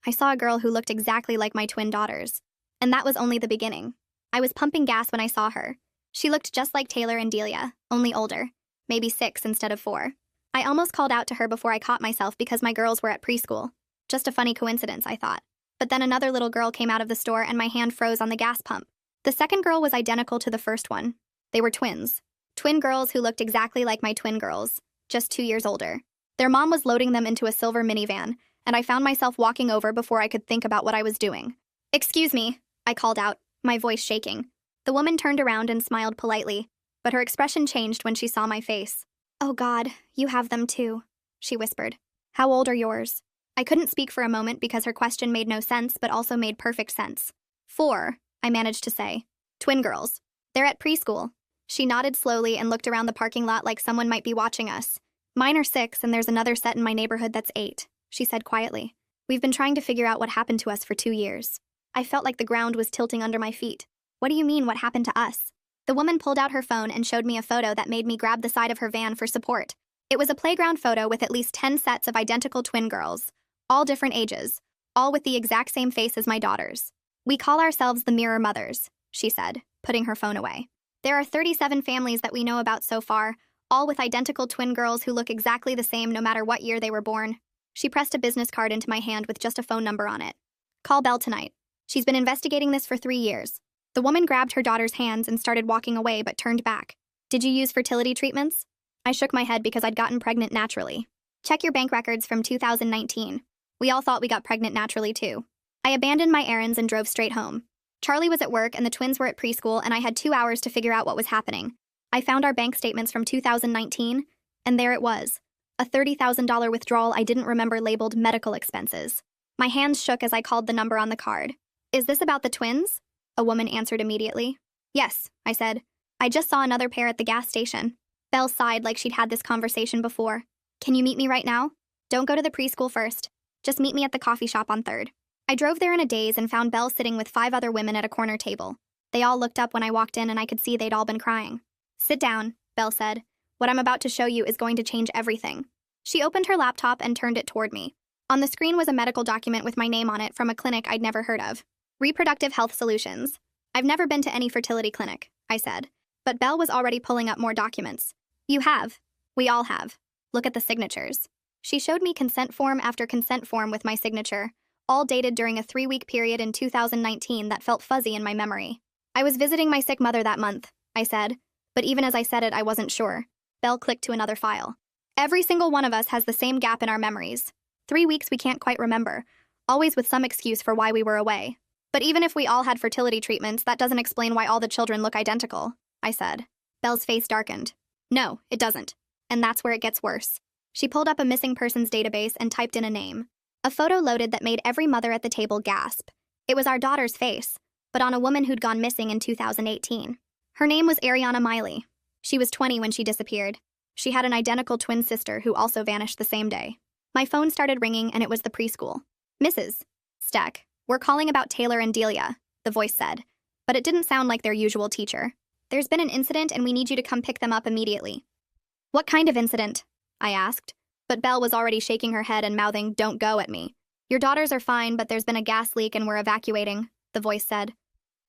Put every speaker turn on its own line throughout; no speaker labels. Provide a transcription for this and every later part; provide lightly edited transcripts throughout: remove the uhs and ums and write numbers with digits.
I saw a girl who looked exactly like my twin daughters. And that was only the beginning. I was pumping gas when I saw her. She looked just like Taylor and Delia, only older. Maybe 6 instead of 4. I almost called out to her before I caught myself because my girls were at preschool. Just a funny coincidence, I thought. But then another little girl came out of the store and my hand froze on the gas pump. The second girl was identical to the first one. They were twins. Twin girls who looked exactly like my twin girls, just 2 years older. Their mom was loading them into a silver minivan, and I found myself walking over before I could think about what I was doing. "Excuse me," I called out, my voice shaking. The woman turned around and smiled politely, but her expression changed when she saw my face. "Oh God, you have them too," she whispered. "How old are yours?" I couldn't speak for a moment because her question made no sense but also made perfect sense. 4, I managed to say. "Twin girls. They're at preschool." She nodded slowly and looked around the parking lot like someone might be watching us. "Mine are 6 and there's another set in my neighborhood that's 8, she said quietly. "We've been trying to figure out what happened to us for 2 years." I felt like the ground was tilting under my feet. "What do you mean, what happened to us?" The woman pulled out her phone and showed me a photo that made me grab the side of her van for support. It was a playground photo with at least 10 sets of identical twin girls, all different ages, all with the exact same face as my daughters. "We call ourselves the Mirror Mothers," she said, putting her phone away. "There are 37 families that we know about so far, all with identical twin girls who look exactly the same no matter what year they were born." She pressed a business card into my hand with just a phone number on it. "Call Belle tonight. She's been investigating this for 3 years." The woman grabbed her daughter's hands and started walking away but turned back. "Did you use fertility treatments?" I shook my head because I'd gotten pregnant naturally. "Check your bank records from 2019. We all thought we got pregnant naturally too." I abandoned my errands and drove straight home. Charlie was at work and the twins were at preschool and I had 2 hours to figure out what was happening. I found our bank statements from 2019, and there it was. A $30,000 withdrawal I didn't remember labeled medical expenses. My hands shook as I called the number on the card. "Is this about the twins?" A woman answered immediately. "Yes," I said. "I just saw another pair at the gas station." Belle sighed like she'd had this conversation before. "Can you meet me right now? Don't go to the preschool first. Just meet me at the coffee shop on 3rd. I drove there in a daze and found Belle sitting with 5 other women at a corner table. They all looked up when I walked in and I could see they'd all been crying. "Sit down," Belle said. "What I'm about to show you is going to change everything." She opened her laptop and turned it toward me. On the screen was a medical document with my name on it from a clinic I'd never heard of. "Reproductive Health Solutions." "I've never been to any fertility clinic," I said. But Belle was already pulling up more documents. "You have. We all have. Look at the signatures." She showed me consent form after consent form with my signature, all dated during a 3-week period in 2019 that felt fuzzy in my memory. "I was visiting my sick mother that month," I said, but even as I said it, I wasn't sure. Belle clicked to another file. "Every single one of us has the same gap in our memories. 3 weeks we can't quite remember, always with some excuse for why we were away. But even if we all had fertility treatments, that doesn't explain why all the children look identical," I said. Belle's face darkened. "No, it doesn't. And that's where it gets worse." She pulled up a missing persons database and typed in a name. A photo loaded that made every mother at the table gasp. It was our daughter's face, but on a woman who'd gone missing in 2018. Her name was Ariana Miley. She was 20 when she disappeared. She had an identical twin sister who also vanished the same day. My phone started ringing and it was the preschool. "Mrs. Steck, we're calling about Taylor and Delia," the voice said, but it didn't sound like their usual teacher. "There's been an incident and we need you to come pick them up immediately." "What kind of incident?" I asked, but Belle was already shaking her head and mouthing, "Don't go," at me. "Your daughters are fine, but there's been a gas leak and we're evacuating," the voice said.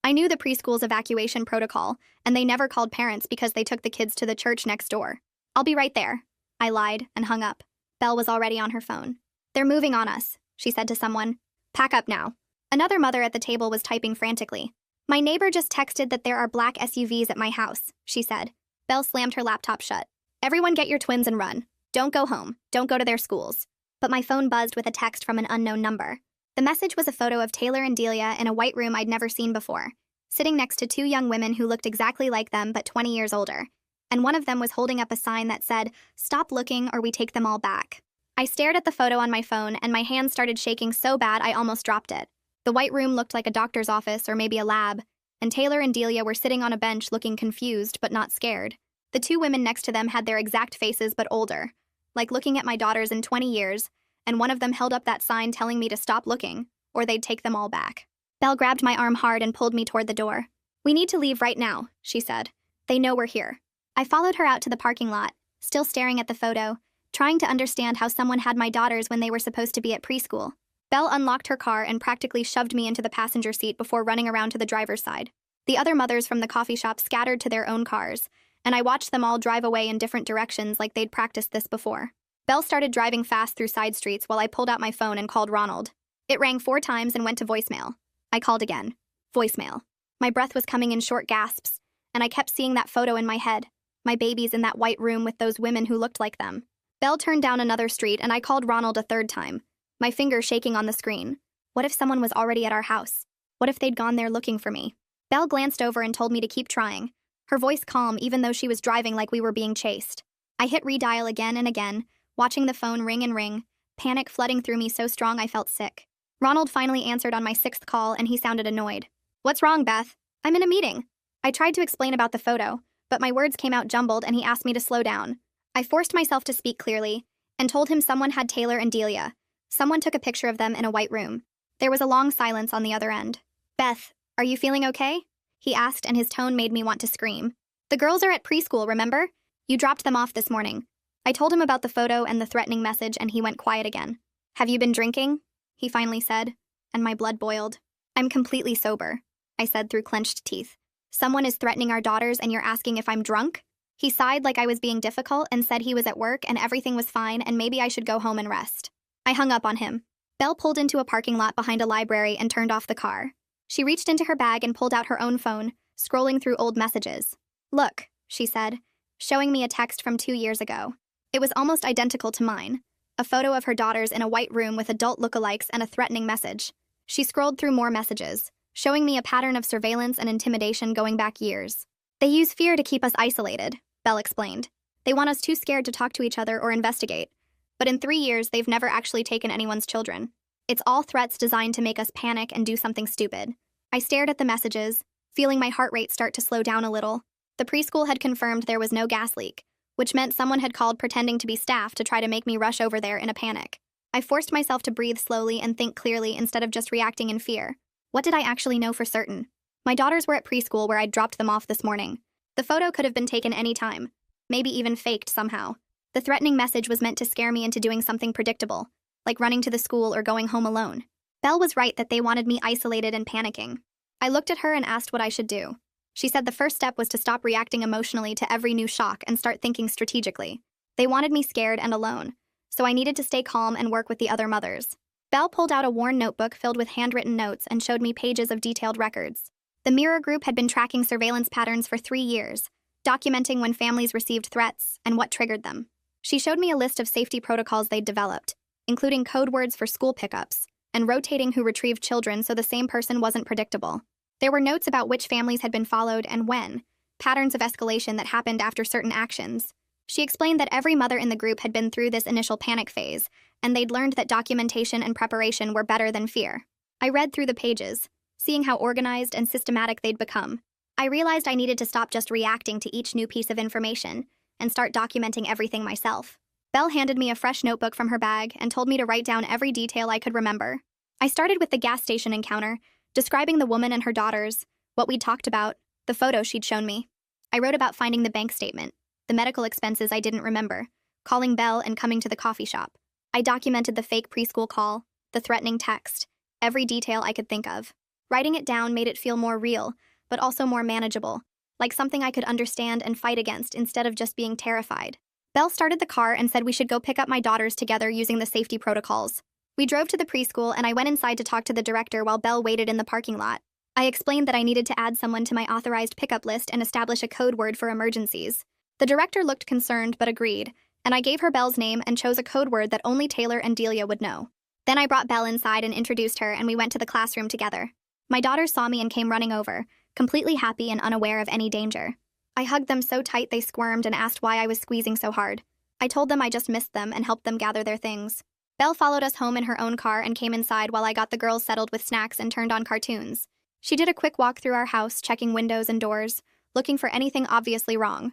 I knew the preschool's evacuation protocol, and they never called parents because they took the kids to the church next door. "I'll be right there," I lied and hung up. Belle was already on her phone. "They're moving on us," she said to someone. "Pack up now." Another mother at the table was typing frantically. "My neighbor just texted that there are black SUVs at my house," she said. Belle slammed her laptop shut. "Everyone get your twins and run. Don't go home. Don't go to their schools." But my phone buzzed with a text from an unknown number. The message was a photo of Taylor and Delia in a white room I'd never seen before, sitting next to 2 young women who looked exactly like them but 20 years older. And one of them was holding up a sign that said, "Stop looking or we take them all back." I stared at the photo on my phone and my hands started shaking so bad I almost dropped it. The white room looked like a doctor's office or maybe a lab, and Taylor and Delia were sitting on a bench looking confused but not scared. The 2 women next to them had their exact faces but older, like looking at my daughters in 20 years, and one of them held up that sign telling me to stop looking, or they'd take them all back. Belle grabbed my arm hard and pulled me toward the door. "We need to leave right now," she said. "They know we're here." I followed her out to the parking lot, still staring at the photo, trying to understand how someone had my daughters when they were supposed to be at preschool. Belle unlocked her car and practically shoved me into the passenger seat before running around to the driver's side. The other mothers from the coffee shop scattered to their own cars, and I watched them all drive away in different directions like they'd practiced this before. Belle started driving fast through side streets while I pulled out my phone and called Ronald. It rang 4 times and went to voicemail. I called again. Voicemail. My breath was coming in short gasps, and I kept seeing that photo in my head. My babies in that white room with those women who looked like them. Belle turned down another street and I called Ronald a 3rd time, my finger shaking on the screen. What if someone was already at our house? What if they'd gone there looking for me? Belle glanced over and told me to keep trying, her voice calm even though she was driving like we were being chased. I hit redial again and again, watching the phone ring and ring, panic flooding through me so strong I felt sick. Ronald finally answered on my 6th call and he sounded annoyed. What's wrong, Beth? I'm in a meeting. I tried to explain about the photo, but my words came out jumbled and he asked me to slow down. I forced myself to speak clearly and told him someone had Taylor and Delia. Someone took a picture of them in a white room. There was a long silence on the other end. Beth, are you feeling okay? He asked and his tone made me want to scream. The girls are at preschool, remember? You dropped them off this morning. I told him about the photo and the threatening message and he went quiet again. Have you been drinking? He finally said, and my blood boiled. I'm completely sober, I said through clenched teeth. Someone is threatening our daughters and you're asking if I'm drunk? He sighed like I was being difficult and said he was at work and everything was fine and maybe I should go home and rest. I hung up on him. Belle pulled into a parking lot behind a library and turned off the car. She reached into her bag and pulled out her own phone, scrolling through old messages. Look, she said, showing me a text from 2 years ago. It was almost identical to mine. A photo of her daughters in a white room with adult lookalikes and a threatening message. She scrolled through more messages, showing me a pattern of surveillance and intimidation going back years. They use fear to keep us isolated, Belle explained. They want us too scared to talk to each other or investigate. But in 3 years, they've never actually taken anyone's children. It's all threats designed to make us panic and do something stupid. I stared at the messages, feeling my heart rate start to slow down a little. The preschool had confirmed there was no gas leak, which meant someone had called pretending to be staff to try to make me rush over there in a panic. I forced myself to breathe slowly and think clearly instead of just reacting in fear. What did I actually know for certain? My daughters were at preschool where I'd dropped them off this morning. The photo could have been taken any time, maybe even faked somehow. The threatening message was meant to scare me into doing something predictable, like running to the school or going home alone. Belle was right that they wanted me isolated and panicking. I looked at her and asked what I should do. She said the first step was to stop reacting emotionally to every new shock and start thinking strategically. They wanted me scared and alone, so I needed to stay calm and work with the other mothers. Belle pulled out a worn notebook filled with handwritten notes and showed me pages of detailed records. The Mirror Group had been tracking surveillance patterns for 3 years, documenting when families received threats and what triggered them. She showed me a list of safety protocols they'd developed, including code words for school pickups, and rotating who retrieved children so the same person wasn't predictable. There were notes about which families had been followed and when, patterns of escalation that happened after certain actions. She explained that every mother in the group had been through this initial panic phase, and they'd learned that documentation and preparation were better than fear. I read through the pages, seeing how organized and systematic they'd become. I realized I needed to stop just reacting to each new piece of information and start documenting everything myself. Belle handed me a fresh notebook from her bag and told me to write down every detail I could remember. I started with the gas station encounter, describing the woman and her daughters, what we'd talked about, the photo she'd shown me. I wrote about finding the bank statement, the medical expenses I didn't remember, calling Belle and coming to the coffee shop. I documented the fake preschool call, the threatening text, every detail I could think of. Writing it down made it feel more real, but also more manageable, like something I could understand and fight against instead of just being terrified. Belle started the car and said we should go pick up my daughters together using the safety protocols. We drove to the preschool and I went inside to talk to the director while Belle waited in the parking lot. I explained that I needed to add someone to my authorized pickup list and establish a code word for emergencies. The director looked concerned but agreed, and I gave her Belle's name and chose a code word that only Taylor and Delia would know. Then I brought Belle inside and introduced her and we went to the classroom together. My daughters saw me and came running over, completely happy and unaware of any danger. I hugged them so tight they squirmed and asked why I was squeezing so hard. I told them I just missed them and helped them gather their things. Belle followed us home in her own car and came inside while I got the girls settled with snacks and turned on cartoons. She did a quick walk through our house, checking windows and doors, looking for anything obviously wrong.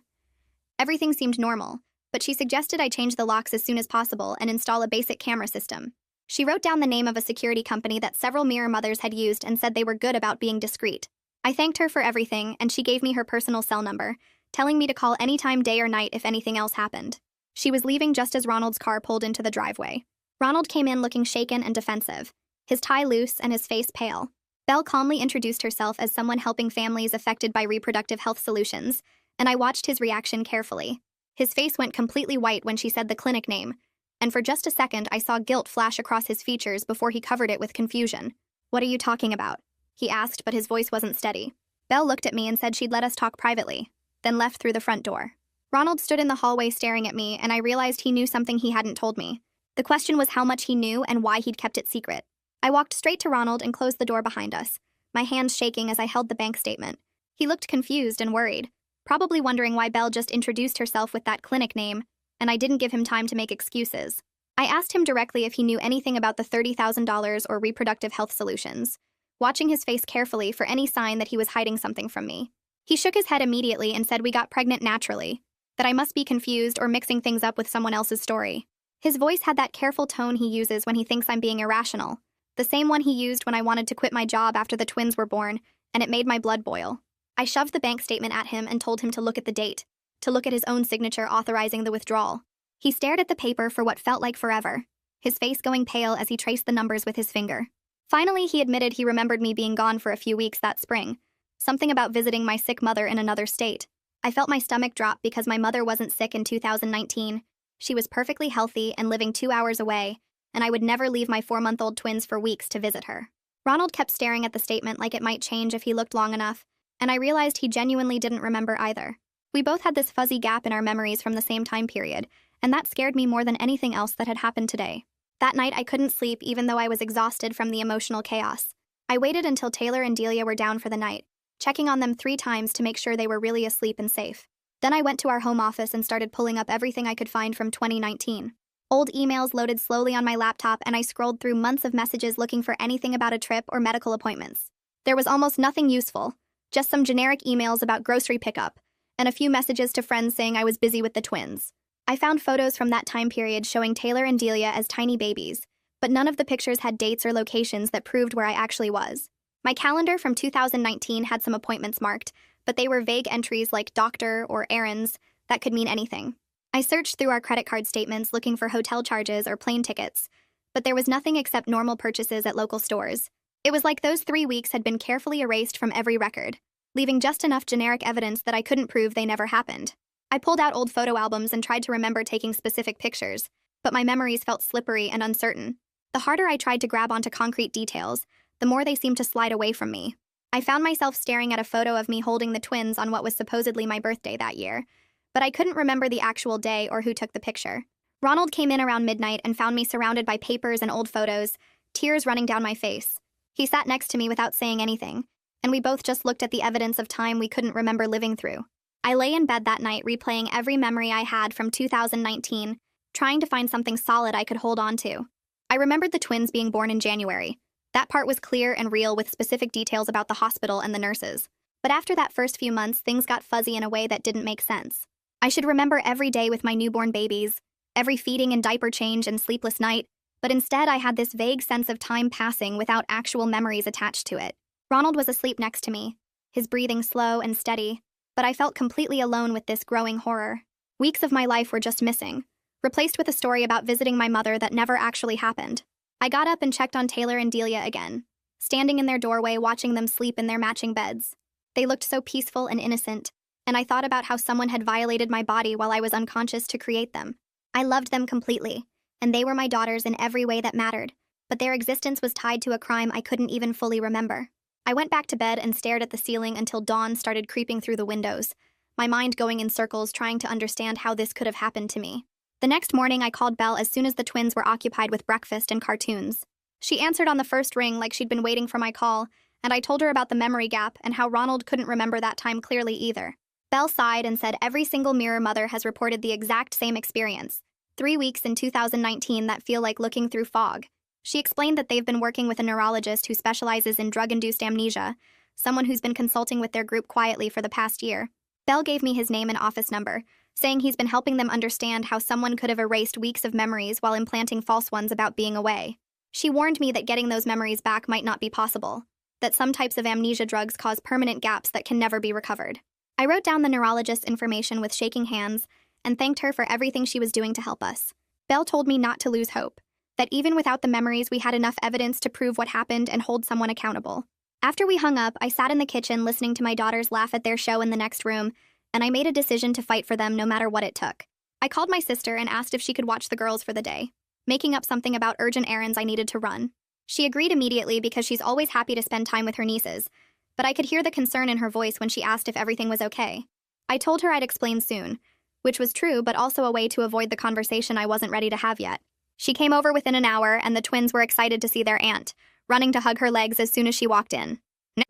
Everything seemed normal, but she suggested I change the locks as soon as possible and install a basic camera system. She wrote down the name of a security company that several Mirror mothers had used and said they were good about being discreet. I thanked her for everything, and she gave me her personal cell number, telling me to call anytime day or night if anything else happened. She was leaving just as Ronald's car pulled into the driveway. Ronald came in looking shaken and defensive. his tie loose and his face pale. Belle calmly introduced herself as someone helping families affected by reproductive health solutions, and I watched his reaction carefully. His face went completely white when she said the clinic name, and for just a second I saw guilt flash across his features before he covered it with confusion. "What are you talking about?" he asked, but his voice wasn't steady. Belle looked at me and said she'd let us talk privately, then left through the front door. Ronald stood in the hallway staring at me, and I realized he knew something he hadn't told me. The question was how much he knew and why he'd kept it secret. I walked straight to Ronald and closed the door behind us, my hands shaking as I held the bank statement. He looked confused and worried, probably wondering why Belle just introduced herself with that clinic name, and I didn't give him time to make excuses. I asked him directly if he knew anything about the $30,000 or reproductive health solutions, watching his face carefully for any sign that he was hiding something from me. He shook his head immediately and said we got pregnant naturally, that I must be confused or mixing things up with someone else's story. His voice had that careful tone he uses when he thinks I'm being irrational, the same one he used when I wanted to quit my job after the twins were born, and it made my blood boil. I shoved the bank statement at him and told him to look at the date, to look at his own signature authorizing the withdrawal. He stared at the paper for what felt like forever, his face going pale as he traced the numbers with his finger. Finally, he admitted he remembered me being gone for a few weeks that spring, something about visiting my sick mother in another state. I felt my stomach drop because my mother wasn't sick in 2019. She was perfectly healthy and living 2 hours away, and I would never leave my 4-month-old twins for weeks to visit her. Ronald kept staring at the statement like it might change if he looked long enough, and I realized he genuinely didn't remember either. We both had this fuzzy gap in our memories from the same time period, and that scared me more than anything else that had happened today. That night I couldn't sleep even though I was exhausted from the emotional chaos. I waited until Taylor and Delia were down for the night, checking on them 3 times to make sure they were really asleep and safe. Then I went to our home office and started pulling up everything I could find from 2019. Old emails loaded slowly on my laptop, and I scrolled through months of messages looking for anything about a trip or medical appointments. There was almost nothing useful, just some generic emails about grocery pickup, and a few messages to friends saying I was busy with the twins. I found photos from that time period showing Taylor and Delia as tiny babies, but none of the pictures had dates or locations that proved where I actually was. My calendar from 2019 had some appointments marked, but they were vague entries like doctor or errands that could mean anything. I searched through our credit card statements looking for hotel charges or plane tickets, but there was nothing except normal purchases at local stores. It was like those 3 weeks had been carefully erased from every record, leaving just enough generic evidence that I couldn't prove they never happened. I pulled out old photo albums and tried to remember taking specific pictures, but my memories felt slippery and uncertain. The harder I tried to grab onto concrete details, the more they seemed to slide away from me. I found myself staring at a photo of me holding the twins on what was supposedly my birthday that year, but I couldn't remember the actual day or who took the picture. Ronald came in around midnight and found me surrounded by papers and old photos, tears running down my face. He sat next to me without saying anything, and we both just looked at the evidence of time we couldn't remember living through. I lay in bed that night replaying every memory I had from 2019, trying to find something solid I could hold on to. I remembered the twins being born in January. That part was clear and real with specific details about the hospital and the nurses. But after that first few months, things got fuzzy in a way that didn't make sense. I should remember every day with my newborn babies, every feeding and diaper change and sleepless night, but instead I had this vague sense of time passing without actual memories attached to it. Ronald was asleep next to me, his breathing slow and steady, but I felt completely alone with this growing horror. Weeks of my life were just missing, replaced with a story about visiting my mother that never actually happened. I got up and checked on Taylor and Delia again, standing in their doorway watching them sleep in their matching beds. They looked so peaceful and innocent, and I thought about how someone had violated my body while I was unconscious to create them. I loved them completely, and they were my daughters in every way that mattered, but their existence was tied to a crime I couldn't even fully remember. I went back to bed and stared at the ceiling until dawn started creeping through the windows, my mind going in circles trying to understand how this could have happened to me. The next morning, I called Belle as soon as the twins were occupied with breakfast and cartoons. She answered on the first ring like she'd been waiting for my call, and I told her about the memory gap and how Ronald couldn't remember that time clearly either. Belle sighed and said every single mirror mother has reported the exact same experience, 3 weeks in 2019 that feel like looking through fog. She explained that they've been working with a neurologist who specializes in drug-induced amnesia, someone who's been consulting with their group quietly for the past year. Belle gave me his name and office number, saying he's been helping them understand how someone could have erased weeks of memories while implanting false ones about being away. She warned me that getting those memories back might not be possible, that some types of amnesia drugs cause permanent gaps that can never be recovered. I wrote down the neurologist's information with shaking hands and thanked her for everything she was doing to help us. Belle told me not to lose hope, that even without the memories, we had enough evidence to prove what happened and hold someone accountable. After we hung up, I sat in the kitchen listening to my daughters laugh at their show in the next room, and I made a decision to fight for them no matter what it took. I called my sister and asked if she could watch the girls for the day, making up something about urgent errands I needed to run. She agreed immediately because she's always happy to spend time with her nieces, but I could hear the concern in her voice when she asked if everything was okay. I told her I'd explain soon, which was true, but also a way to avoid the conversation I wasn't ready to have yet. She came over within an hour, and the twins were excited to see their aunt, running to hug her legs as soon as she walked in.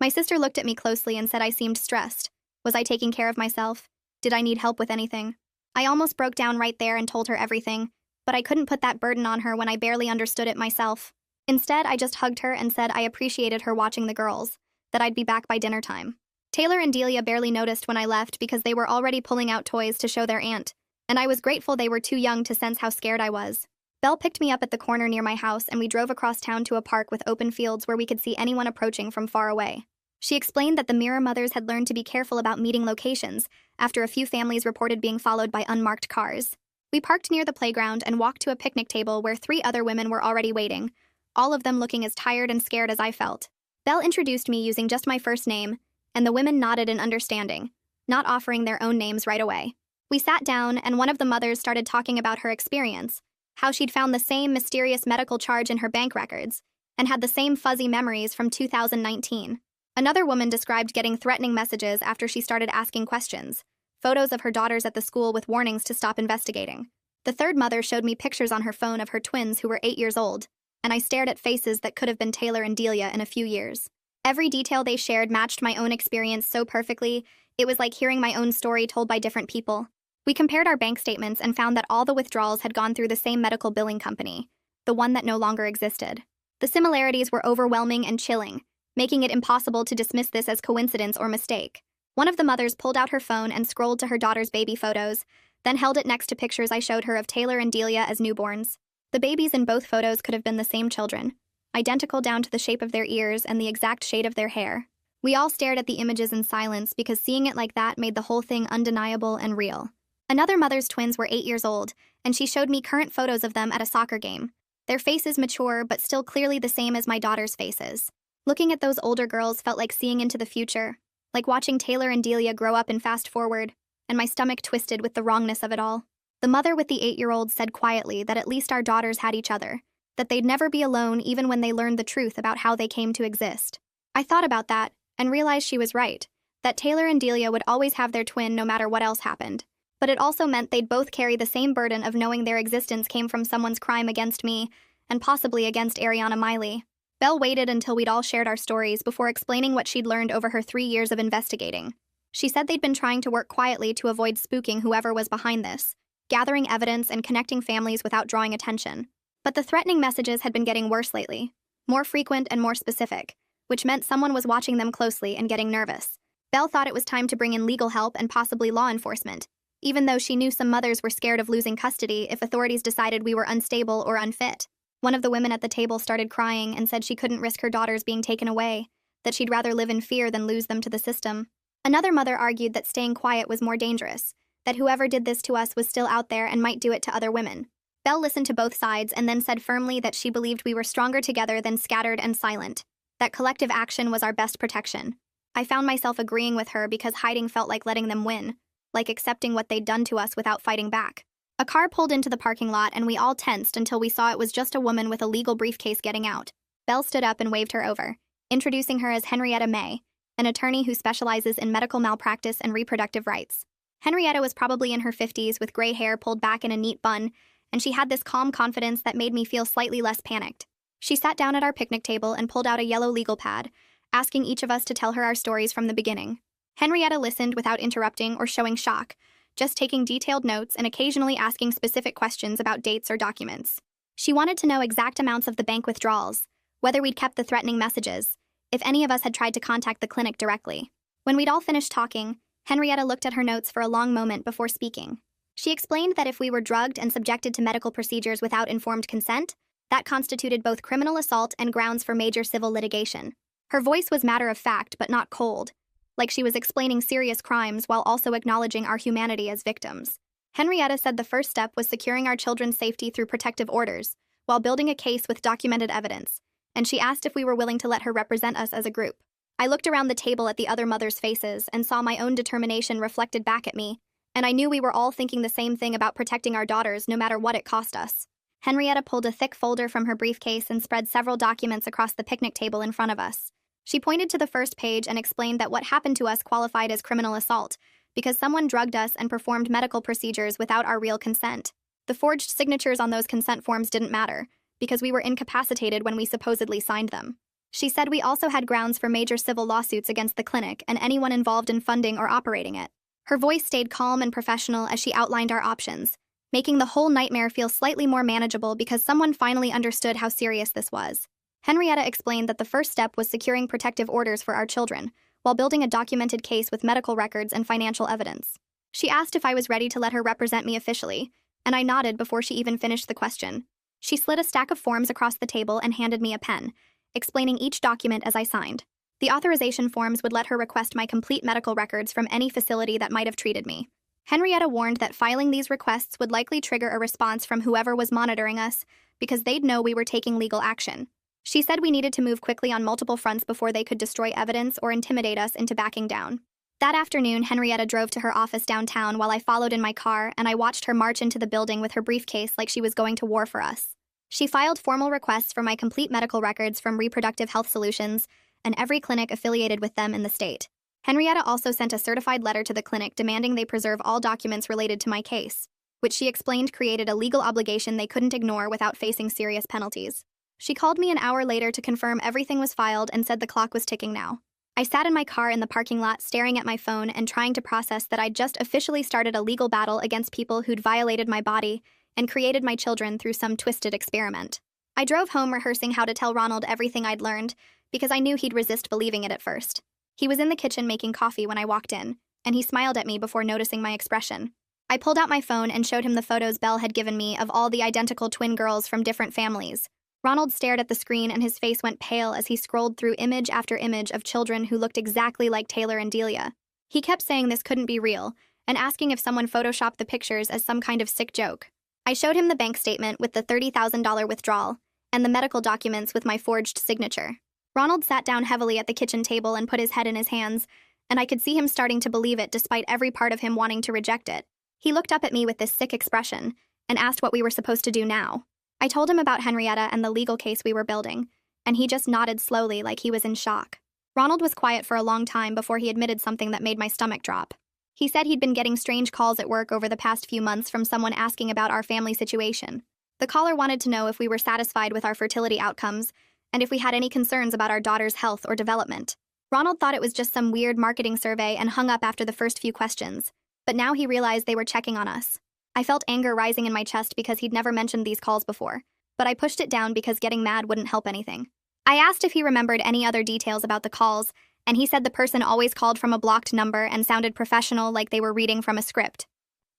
My sister looked at me closely and said I seemed stressed. Was I taking care of myself? Did I need help with anything? I almost broke down right there and told her everything, but I couldn't put that burden on her when I barely understood it myself. Instead, I just hugged her and said I appreciated her watching the girls, that I'd be back by dinner time. Taylor and Delia barely noticed when I left because they were already pulling out toys to show their aunt, and I was grateful they were too young to sense how scared I was. Belle picked me up at the corner near my house, and we drove across town to a park with open fields where we could see anyone approaching from far away. She explained that the Mirror mothers had learned to be careful about meeting locations after a few families reported being followed by unmarked cars. We parked near the playground and walked to a picnic table where 3 other women were already waiting, all of them looking as tired and scared as I felt. Belle introduced me using just my first name, and the women nodded in understanding, not offering their own names right away. We sat down, and one of the mothers started talking about her experience, how she'd found the same mysterious medical charge in her bank records, and had the same fuzzy memories from 2019. Another woman described getting threatening messages after she started asking questions, photos of her daughters at the school with warnings to stop investigating. The third mother showed me pictures on her phone of her twins who were 8 years old, and I stared at faces that could have been Taylor and Delia in a few years. Every detail they shared matched my own experience so perfectly, it was like hearing my own story told by different people. We compared our bank statements and found that all the withdrawals had gone through the same medical billing company, the one that no longer existed. The similarities were overwhelming and chilling, making it impossible to dismiss this as coincidence or mistake. One of the mothers pulled out her phone and scrolled to her daughter's baby photos, then held it next to pictures I showed her of Taylor and Delia as newborns. The babies in both photos could have been the same children, identical down to the shape of their ears and the exact shade of their hair. We all stared at the images in silence because seeing it like that made the whole thing undeniable and real. Another mother's twins were 8 years old, and she showed me current photos of them at a soccer game. Their faces mature, but still clearly the same as my daughter's faces. Looking at those older girls felt like seeing into the future, like watching Taylor and Delia grow up and fast forward, and my stomach twisted with the wrongness of it all. The mother with the 8-year-old said quietly that at least our daughters had each other, that they'd never be alone even when they learned the truth about how they came to exist. I thought about that, and realized she was right, that Taylor and Delia would always have their twin no matter what else happened. But it also meant they'd both carry the same burden of knowing their existence came from someone's crime against me, and possibly against Ariana Miley. Belle waited until we'd all shared our stories before explaining what she'd learned over her 3 years of investigating. She said they'd been trying to work quietly to avoid spooking whoever was behind this, gathering evidence and connecting families without drawing attention. But the threatening messages had been getting worse lately, more frequent and more specific, which meant someone was watching them closely and getting nervous. Belle thought it was time to bring in legal help and possibly law enforcement, even though she knew some mothers were scared of losing custody if authorities decided we were unstable or unfit. One of the women at the table started crying and said she couldn't risk her daughters being taken away, that she'd rather live in fear than lose them to the system. Another mother argued that staying quiet was more dangerous, that whoever did this to us was still out there and might do it to other women. Belle listened to both sides and then said firmly that she believed we were stronger together than scattered and silent, that collective action was our best protection. I found myself agreeing with her because hiding felt like letting them win, like accepting what they'd done to us without fighting back. A car pulled into the parking lot and we all tensed until we saw it was just a woman with a legal briefcase getting out. Belle stood up and waved her over, introducing her as Henrietta May, an attorney who specializes in medical malpractice and reproductive rights. Henrietta was probably in her 50s with gray hair pulled back in a neat bun, and she had this calm confidence that made me feel slightly less panicked. She sat down at our picnic table and pulled out a yellow legal pad, asking each of us to tell her our stories from the beginning. Henrietta listened without interrupting or showing shock, just taking detailed notes and occasionally asking specific questions about dates or documents. She wanted to know exact amounts of the bank withdrawals, whether we'd kept the threatening messages, if any of us had tried to contact the clinic directly. When we'd all finished talking, Henrietta looked at her notes for a long moment before speaking. She explained that if we were drugged and subjected to medical procedures without informed consent, that constituted both criminal assault and grounds for major civil litigation. Her voice was matter of fact but not cold, like she was explaining serious crimes while also acknowledging our humanity as victims. Henrietta said the first step was securing our children's safety through protective orders, while building a case with documented evidence, and she asked if we were willing to let her represent us as a group. I looked around the table at the other mothers' faces and saw my own determination reflected back at me, and I knew we were all thinking the same thing about protecting our daughters no matter what it cost us. Henrietta pulled a thick folder from her briefcase and spread several documents across the picnic table in front of us. She pointed to the first page and explained that what happened to us qualified as criminal assault because someone drugged us and performed medical procedures without our real consent. The forged signatures on those consent forms didn't matter because we were incapacitated when we supposedly signed them. She said we also had grounds for major civil lawsuits against the clinic and anyone involved in funding or operating it. Her voice stayed calm and professional as she outlined our options, making the whole nightmare feel slightly more manageable because someone finally understood how serious this was. Henrietta explained that the first step was securing protective orders for our children, while building a documented case with medical records and financial evidence. She asked if I was ready to let her represent me officially, and I nodded before she even finished the question. She slid a stack of forms across the table and handed me a pen, explaining each document as I signed. The authorization forms would let her request my complete medical records from any facility that might have treated me. Henrietta warned that filing these requests would likely trigger a response from whoever was monitoring us because they'd know we were taking legal action. She said we needed to move quickly on multiple fronts before they could destroy evidence or intimidate us into backing down. That afternoon, Henrietta drove to her office downtown while I followed in my car, and I watched her march into the building with her briefcase like she was going to war for us. She filed formal requests for my complete medical records from Reproductive Health Solutions and every clinic affiliated with them in the state. Henrietta also sent a certified letter to the clinic demanding they preserve all documents related to my case, which she explained created a legal obligation they couldn't ignore without facing serious penalties. She called me an hour later to confirm everything was filed and said the clock was ticking now. I sat in my car in the parking lot staring at my phone and trying to process that I'd just officially started a legal battle against people who'd violated my body and created my children through some twisted experiment. I drove home rehearsing how to tell Ronald everything I'd learned because I knew he'd resist believing it at first. He was in the kitchen making coffee when I walked in, and he smiled at me before noticing my expression. I pulled out my phone and showed him the photos Belle had given me of all the identical twin girls from different families. Ronald stared at the screen and his face went pale as he scrolled through image after image of children who looked exactly like Taylor and Delia. He kept saying this couldn't be real, and asking if someone photoshopped the pictures as some kind of sick joke. I showed him the bank statement with the $30,000 withdrawal, and the medical documents with my forged signature. Ronald sat down heavily at the kitchen table and put his head in his hands, and I could see him starting to believe it despite every part of him wanting to reject it. He looked up at me with this sick expression and asked what we were supposed to do now. I told him about Henrietta and the legal case we were building, and he just nodded slowly like he was in shock. Ronald was quiet for a long time before he admitted something that made my stomach drop. He said he'd been getting strange calls at work over the past few months from someone asking about our family situation. The caller wanted to know if we were satisfied with our fertility outcomes and if we had any concerns about our daughter's health or development. Ronald thought it was just some weird marketing survey and hung up after the first few questions, but now he realized they were checking on us. I felt anger rising in my chest because he'd never mentioned these calls before, but I pushed it down because getting mad wouldn't help anything. I asked if he remembered any other details about the calls, and he said the person always called from a blocked number and sounded professional like they were reading from a script.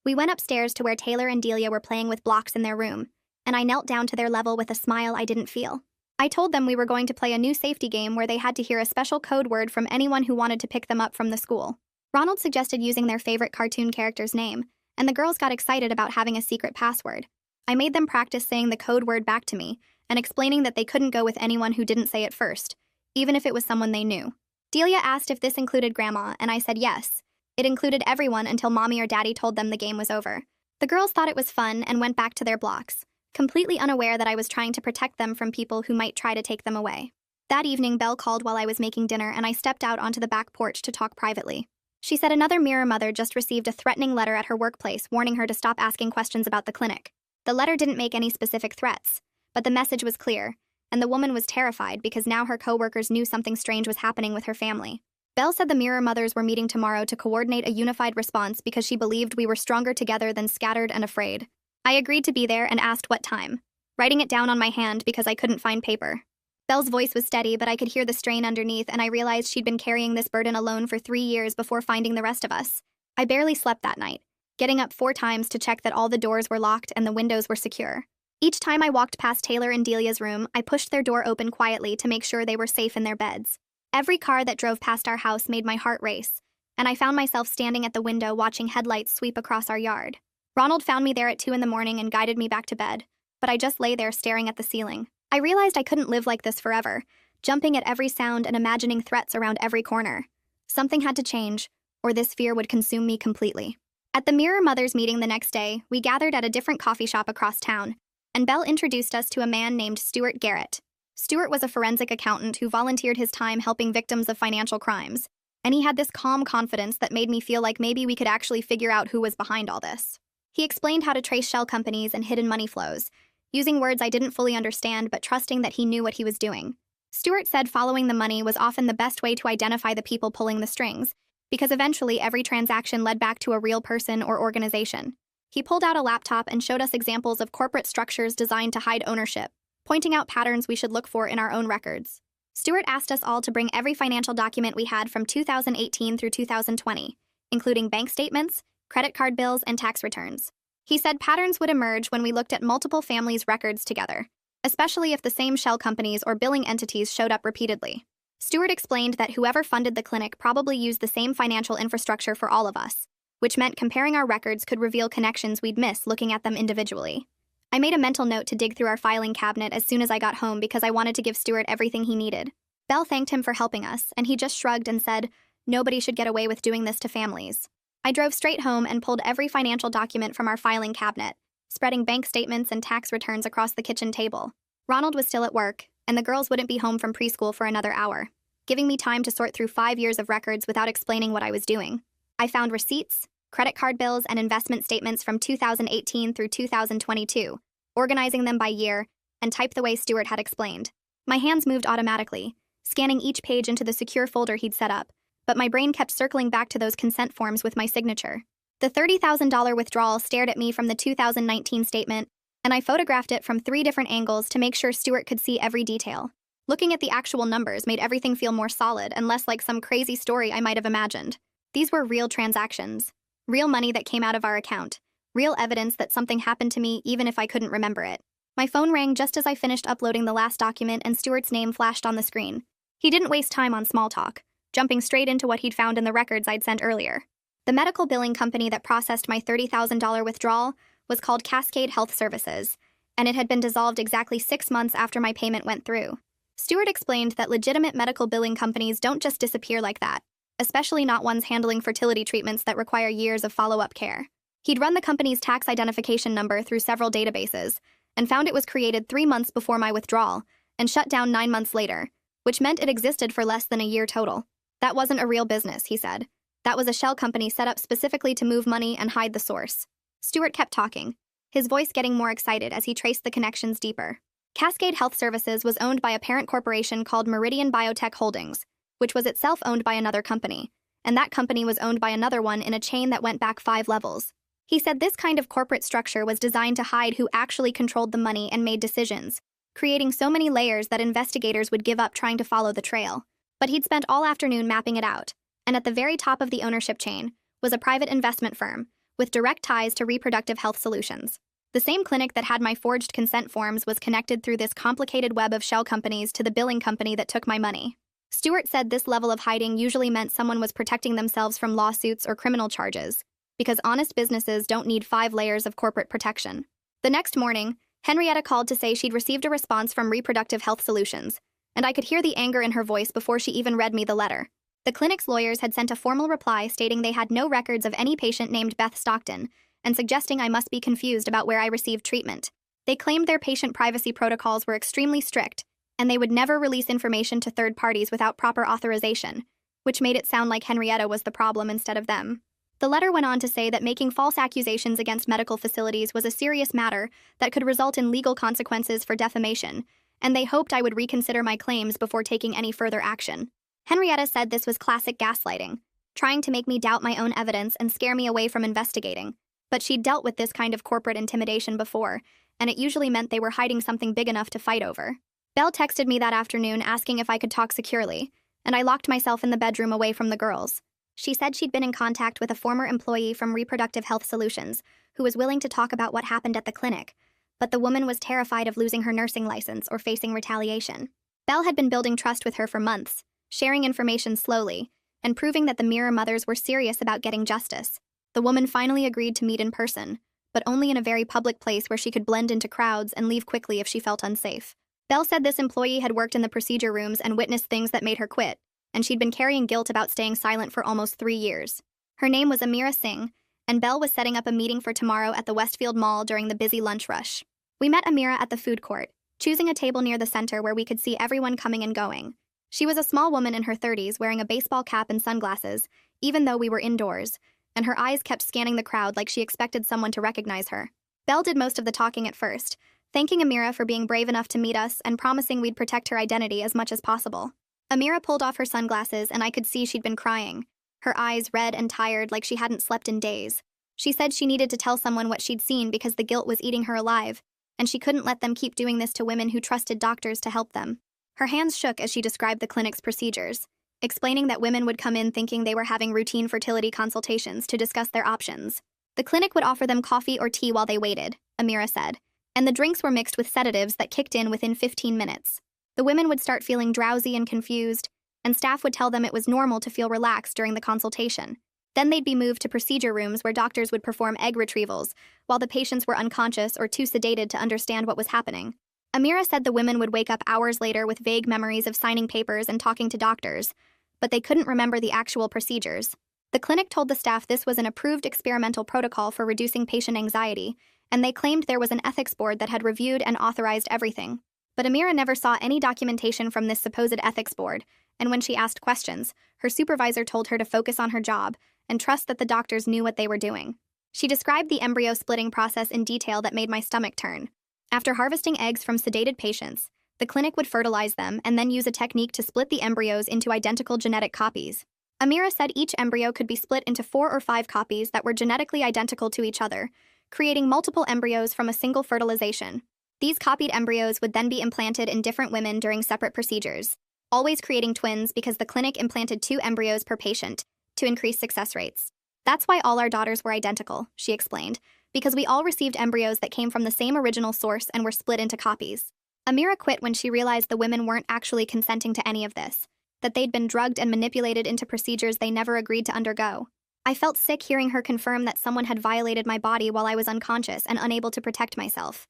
We went upstairs to where Taylor and Delia were playing with blocks in their room, and I knelt down to their level with a smile I didn't feel. I told them we were going to play a new safety game where they had to hear a special code word from anyone who wanted to pick them up from the school. Ronald suggested using their favorite cartoon character's name, and the girls got excited about having a secret password. I made them practice saying the code word back to me and explaining that they couldn't go with anyone who didn't say it first, even if it was someone they knew. Delia asked if this included Grandma, and I said yes. It included everyone until Mommy or Daddy told them the game was over. The girls thought it was fun and went back to their blocks, completely unaware that I was trying to protect them from people who might try to take them away. That evening, Belle called while I was making dinner, and I stepped out onto the back porch to talk privately. She said another Mirror mother just received a threatening letter at her workplace warning her to stop asking questions about the clinic. The letter didn't make any specific threats, but the message was clear, and the woman was terrified because now her coworkers knew something strange was happening with her family. Belle said the Mirror mothers were meeting tomorrow to coordinate a unified response because she believed we were stronger together than scattered and afraid. I agreed to be there and asked what time, writing it down on my hand because I couldn't find paper. Belle's voice was steady, but I could hear the strain underneath, and I realized she'd been carrying this burden alone for 3 years before finding the rest of us. I barely slept that night, getting up 4 times to check that all the doors were locked and the windows were secure. Each time I walked past Taylor and Delia's room, I pushed their door open quietly to make sure they were safe in their beds. Every car that drove past our house made my heart race, and I found myself standing at the window watching headlights sweep across our yard. Ronald found me there at 2 in the morning and guided me back to bed, but I just lay there staring at the ceiling. I realized I couldn't live like this forever, jumping at every sound and imagining threats around every corner. Something had to change, or this fear would consume me completely. At the Mirror Mothers meeting the next day, we gathered at a different coffee shop across town, and Belle introduced us to a man named Stuart Garrett. Stuart was a forensic accountant who volunteered his time helping victims of financial crimes, and he had this calm confidence that made me feel like maybe we could actually figure out who was behind all this. He explained how to trace shell companies and hidden money flows, using words I didn't fully understand but trusting that he knew what he was doing. Stuart said following the money was often the best way to identify the people pulling the strings, because eventually every transaction led back to a real person or organization. He pulled out a laptop and showed us examples of corporate structures designed to hide ownership, pointing out patterns we should look for in our own records. Stuart asked us all to bring every financial document we had from 2018 through 2020, including bank statements, credit card bills, and tax returns. He said patterns would emerge when we looked at multiple families' records together, especially if the same shell companies or billing entities showed up repeatedly. Stuart explained that whoever funded the clinic probably used the same financial infrastructure for all of us, which meant comparing our records could reveal connections we'd miss looking at them individually. I made a mental note to dig through our filing cabinet as soon as I got home because I wanted to give Stuart everything he needed. Belle thanked him for helping us, and he just shrugged and said, "Nobody should get away with doing this to families." I drove straight home and pulled every financial document from our filing cabinet, spreading bank statements and tax returns across the kitchen table. Ronald was still at work, and the girls wouldn't be home from preschool for another hour, giving me time to sort through 5 years of records without explaining what I was doing. I found receipts, credit card bills, and investment statements from 2018 through 2022, organizing them by year, and typed the way Stuart had explained. My hands moved automatically, scanning each page into the secure folder he'd set up, but my brain kept circling back to those consent forms with my signature. The $30,000 withdrawal stared at me from the 2019 statement, and I photographed it from 3 different angles to make sure Stuart could see every detail. Looking at the actual numbers made everything feel more solid and less like some crazy story I might have imagined. These were real transactions, real money that came out of our account, real evidence that something happened to me even if I couldn't remember it. My phone rang just as I finished uploading the last document and Stuart's name flashed on the screen. He didn't waste time on small talk, jumping straight into what he'd found in the records I'd sent earlier. The medical billing company that processed my $30,000 withdrawal was called Cascade Health Services, and it had been dissolved exactly 6 months after my payment went through. Stuart explained that legitimate medical billing companies don't just disappear like that, especially not ones handling fertility treatments that require years of follow-up care. He'd run the company's tax identification number through several databases and found it was created 3 months before my withdrawal and shut down 9 months later, which meant it existed for less than a year total. That wasn't a real business, he said. That was a shell company set up specifically to move money and hide the source. Stuart kept talking, his voice getting more excited as he traced the connections deeper. Cascade Health Services was owned by a parent corporation called Meridian Biotech Holdings, which was itself owned by another company, and that company was owned by another one in a chain that went back 5 levels. He said this kind of corporate structure was designed to hide who actually controlled the money and made decisions, creating so many layers that investigators would give up trying to follow the trail. But he'd spent all afternoon mapping it out, and at the very top of the ownership chain was a private investment firm with direct ties to Reproductive Health Solutions. The same clinic that had my forged consent forms was connected through this complicated web of shell companies to the billing company that took my money. Stuart said this level of hiding usually meant someone was protecting themselves from lawsuits or criminal charges, because honest businesses don't need 5 layers of corporate protection. The next morning, Henrietta called to say she'd received a response from Reproductive Health Solutions, and I could hear the anger in her voice before she even read me the letter. The clinic's lawyers had sent a formal reply stating they had no records of any patient named Beth Stockton, and suggesting I must be confused about where I received treatment. They claimed their patient privacy protocols were extremely strict, and they would never release information to third parties without proper authorization, which made it sound like Henrietta was the problem instead of them. The letter went on to say that making false accusations against medical facilities was a serious matter that could result in legal consequences for defamation, and they hoped I would reconsider my claims before taking any further action. Henrietta said this was classic gaslighting, trying to make me doubt my own evidence and scare me away from investigating. But she'd dealt with this kind of corporate intimidation before, and it usually meant they were hiding something big enough to fight over. Belle texted me that afternoon asking if I could talk securely, and I locked myself in the bedroom away from the girls. She said she'd been in contact with a former employee from Reproductive Health Solutions who was willing to talk about what happened at the clinic, but the woman was terrified of losing her nursing license or facing retaliation. Belle had been building trust with her for months, sharing information slowly, and proving that the Mirror Mothers were serious about getting justice. The woman finally agreed to meet in person, but only in a very public place where she could blend into crowds and leave quickly if she felt unsafe. Belle said this employee had worked in the procedure rooms and witnessed things that made her quit, and she'd been carrying guilt about staying silent for almost 3 years. Her name was Amira Singh, and Belle was setting up a meeting for tomorrow at the Westfield Mall during the busy lunch rush. We met Amira at the food court, choosing a table near the center where we could see everyone coming and going. She was a small woman in her 30s wearing a baseball cap and sunglasses, even though we were indoors, and her eyes kept scanning the crowd like she expected someone to recognize her. Belle did most of the talking at first, thanking Amira for being brave enough to meet us and promising we'd protect her identity as much as possible. Amira pulled off her sunglasses and I could see she'd been crying, her eyes red and tired like she hadn't slept in days. She said she needed to tell someone what she'd seen because the guilt was eating her alive, and she couldn't let them keep doing this to women who trusted doctors to help them. Her hands shook as she described the clinic's procedures, explaining that women would come in thinking they were having routine fertility consultations to discuss their options. The clinic would offer them coffee or tea while they waited, Amira said, and the drinks were mixed with sedatives that kicked in within 15 minutes. The women would start feeling drowsy and confused, and staff would tell them it was normal to feel relaxed during the consultation. Then they'd be moved to procedure rooms where doctors would perform egg retrievals, while the patients were unconscious or too sedated to understand what was happening. Amira said the women would wake up hours later with vague memories of signing papers and talking to doctors, but they couldn't remember the actual procedures. The clinic told the staff this was an approved experimental protocol for reducing patient anxiety, and they claimed there was an ethics board that had reviewed and authorized everything. But Amira never saw any documentation from this supposed ethics board, and when she asked questions, her supervisor told her to focus on her job and trust that the doctors knew what they were doing. She described the embryo splitting process in detail that made my stomach turn. After harvesting eggs from sedated patients, the clinic would fertilize them and then use a technique to split the embryos into identical genetic copies. Amira said each embryo could be split into 4 or 5 copies that were genetically identical to each other, creating multiple embryos from a single fertilization. These copied embryos would then be implanted in different women during separate procedures, always creating twins because the clinic implanted 2 embryos per patient to increase success rates. That's why all our daughters were identical, she explained, because we all received embryos that came from the same original source and were split into copies. Amira quit when she realized the women weren't actually consenting to any of this, that they'd been drugged and manipulated into procedures they never agreed to undergo. I felt sick hearing her confirm that someone had violated my body while I was unconscious and unable to protect myself.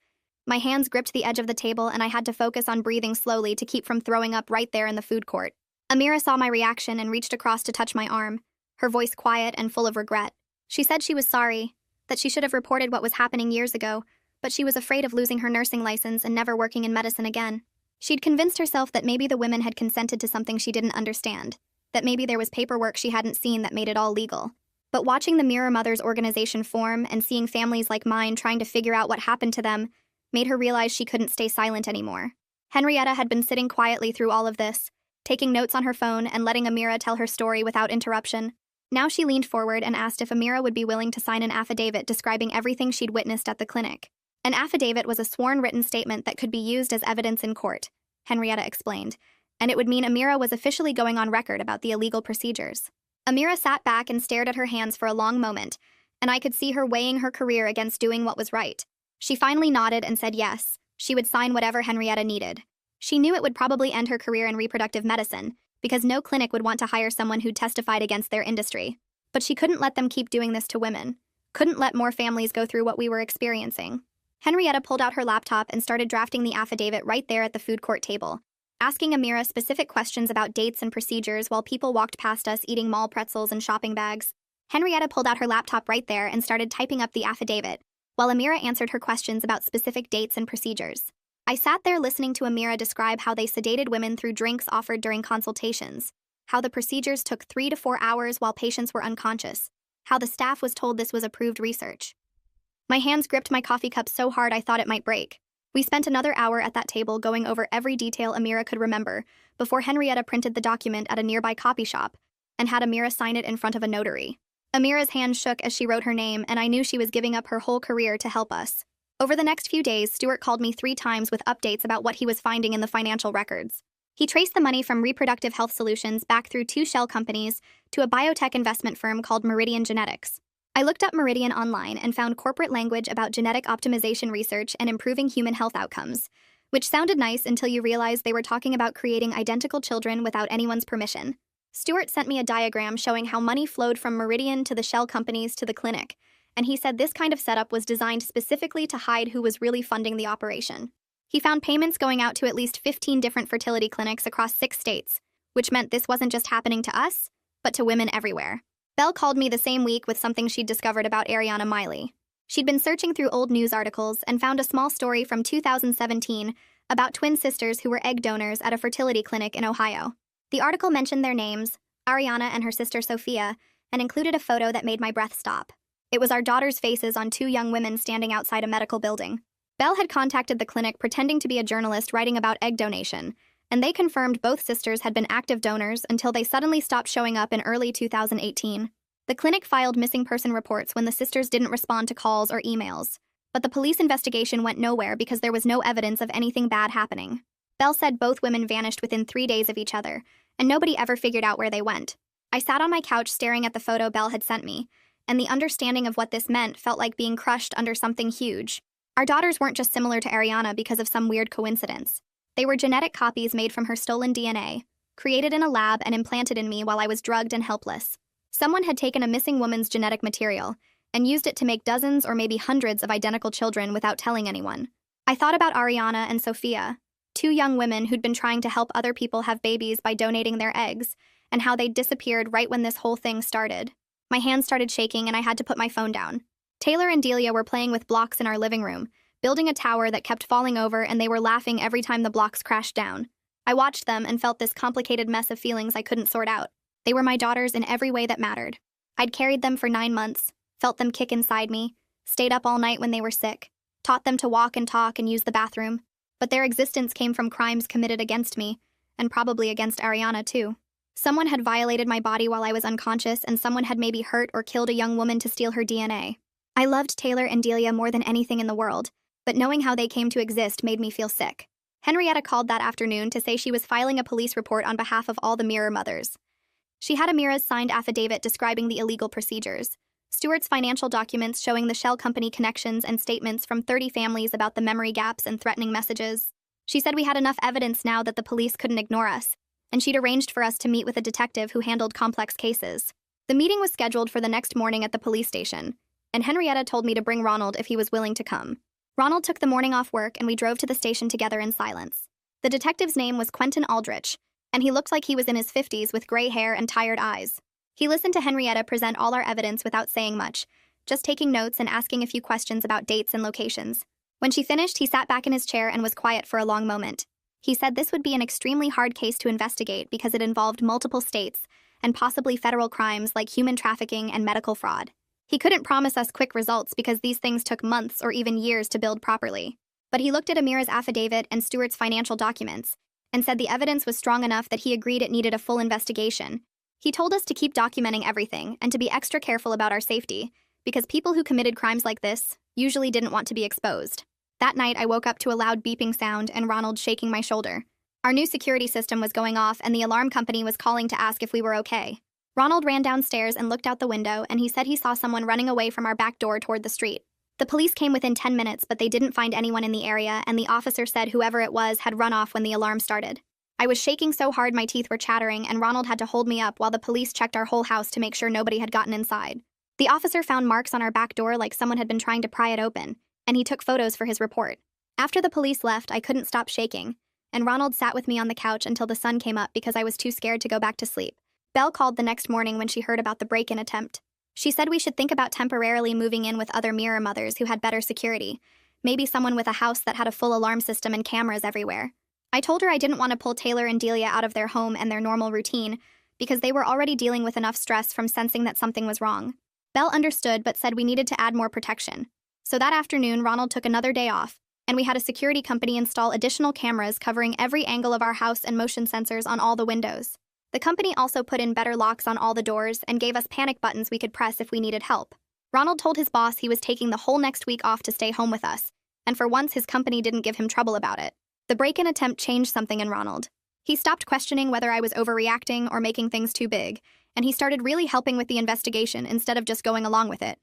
My hands gripped the edge of the table and I had to focus on breathing slowly to keep from throwing up right there in the food court. Amira saw my reaction and reached across to touch my arm, her voice quiet and full of regret. She said she was sorry, that she should have reported what was happening years ago, but she was afraid of losing her nursing license and never working in medicine again. She'd convinced herself that maybe the women had consented to something she didn't understand, that maybe there was paperwork she hadn't seen that made it all legal. But watching the Mirror Mothers organization form and seeing families like mine trying to figure out what happened to them made her realize she couldn't stay silent anymore. Henrietta had been sitting quietly through all of this, taking notes on her phone and letting Amira tell her story without interruption. Now she leaned forward and asked if Amira would be willing to sign an affidavit describing everything she'd witnessed at the clinic. An affidavit was a sworn written statement that could be used as evidence in court, Henrietta explained, and it would mean Amira was officially going on record about the illegal procedures. Amira sat back and stared at her hands for a long moment, and I could see her weighing her career against doing what was right. She finally nodded and said yes, she would sign whatever Henrietta needed. She knew it would probably end her career in reproductive medicine, because no clinic would want to hire someone who testified against their industry. But she couldn't let them keep doing this to women, couldn't let more families go through what we were experiencing. Henrietta pulled out her laptop and started drafting the affidavit right there at the food court table, asking Amira specific questions about dates and procedures while people walked past us eating mall pretzels and shopping bags. Henrietta pulled out her laptop right there and started typing up the affidavit, while Amira answered her questions about specific dates and procedures. I sat there listening to Amira describe how they sedated women through drinks offered during consultations, how the procedures took 3 to 4 hours while patients were unconscious, how the staff was told this was approved research. My hands gripped my coffee cup so hard I thought it might break. We spent another hour at that table going over every detail Amira could remember before Henrietta printed the document at a nearby copy shop and had Amira sign it in front of a notary. Amira's hand shook as she wrote her name, and I knew she was giving up her whole career to help us. Over the next few days, Stuart called me 3 times with updates about what he was finding in the financial records. He traced the money from Reproductive Health Solutions back through 2 shell companies to a biotech investment firm called Meridian Genetics. I looked up Meridian online and found corporate language about genetic optimization research and improving human health outcomes, which sounded nice until you realized they were talking about creating identical children without anyone's permission. Stuart sent me a diagram showing how money flowed from Meridian to the shell companies to the clinic, and he said this kind of setup was designed specifically to hide who was really funding the operation. He found payments going out to at least 15 different fertility clinics across 6 states, which meant this wasn't just happening to us, but to women everywhere. Belle called me the same week with something she'd discovered about Ariana Miley. She'd been searching through old news articles and found a small story from 2017 about twin sisters who were egg donors at a fertility clinic in Ohio. The article mentioned their names, Ariana and her sister Sophia, and included a photo that made my breath stop. It was our daughter's faces on 2 young women standing outside a medical building. Belle had contacted the clinic pretending to be a journalist writing about egg donation, and they confirmed both sisters had been active donors until they suddenly stopped showing up in early 2018. The clinic filed missing person reports when the sisters didn't respond to calls or emails, but the police investigation went nowhere because there was no evidence of anything bad happening. Belle said both women vanished within 3 days of each other, and nobody ever figured out where they went. I sat on my couch staring at the photo Belle had sent me, and the understanding of what this meant felt like being crushed under something huge. Our daughters weren't just similar to Ariana because of some weird coincidence. They were genetic copies made from her stolen DNA, created in a lab and implanted in me while I was drugged and helpless. Someone had taken a missing woman's genetic material and used it to make dozens or maybe hundreds of identical children without telling anyone. I thought about Ariana and Sophia, 2 young women who'd been trying to help other people have babies by donating their eggs, and how they'd disappeared right when this whole thing started. My hands started shaking and I had to put my phone down. Taylor and Delia were playing with blocks in our living room, building a tower that kept falling over, and they were laughing every time the blocks crashed down. I watched them and felt this complicated mess of feelings I couldn't sort out. They were my daughters in every way that mattered. I'd carried them for 9 months, felt them kick inside me, stayed up all night when they were sick, taught them to walk and talk and use the bathroom. But their existence came from crimes committed against me, and probably against Ariana too. Someone had violated my body while I was unconscious, and someone had maybe hurt or killed a young woman to steal her DNA. I loved Taylor and Delia more than anything in the world, but knowing how they came to exist made me feel sick. Henrietta called that afternoon to say she was filing a police report on behalf of all the Mirror mothers. She had Amira's signed affidavit describing the illegal procedures, Stuart's financial documents showing the shell company connections, and statements from 30 families about the memory gaps and threatening messages. She said we had enough evidence now that the police couldn't ignore us, and she'd arranged for us to meet with a detective who handled complex cases. The meeting was scheduled for the next morning at the police station, and Henrietta told me to bring Ronald if he was willing to come. Ronald took the morning off work, and we drove to the station together in silence. The detective's name was Quentin Aldrich, and he looked like he was in his 50s with gray hair and tired eyes. He listened to Henrietta present all our evidence without saying much, just taking notes and asking a few questions about dates and locations. When she finished, he sat back in his chair and was quiet for a long moment. He said this would be an extremely hard case to investigate because it involved multiple states and possibly federal crimes like human trafficking and medical fraud. He couldn't promise us quick results because these things took months or even years to build properly. But he looked at Amira's affidavit and Stuart's financial documents and said the evidence was strong enough that he agreed it needed a full investigation. He told us to keep documenting everything and to be extra careful about our safety, because people who committed crimes like this usually didn't want to be exposed. That night, I woke up to a loud beeping sound and Ronald shaking my shoulder. Our new security system was going off and the alarm company was calling to ask if we were okay. Ronald ran downstairs and looked out the window, and he said he saw someone running away from our back door toward the street. The police came within 10 minutes, but they didn't find anyone in the area, and the officer said whoever it was had run off when the alarm started. I was shaking so hard my teeth were chattering, and Ronald had to hold me up while the police checked our whole house to make sure nobody had gotten inside. The officer found marks on our back door like someone had been trying to pry it open, and he took photos for his report. After the police left, I couldn't stop shaking, and Ronald sat with me on the couch until the sun came up because I was too scared to go back to sleep. Belle called the next morning when she heard about the break-in attempt. She said we should think about temporarily moving in with other Mirror mothers who had better security, maybe someone with a house that had a full alarm system and cameras everywhere. I told her I didn't want to pull Taylor and Delia out of their home and their normal routine because they were already dealing with enough stress from sensing that something was wrong. Belle understood but said we needed to add more protection. So that afternoon, Ronald took another day off, and we had a security company install additional cameras covering every angle of our house and motion sensors on all the windows. The company also put in better locks on all the doors and gave us panic buttons we could press if we needed help. Ronald told his boss he was taking the whole next week off to stay home with us, and for once his company didn't give him trouble about it. The break-in attempt changed something in Ronald. He stopped questioning whether I was overreacting or making things too big, and he started really helping with the investigation instead of just going along with it.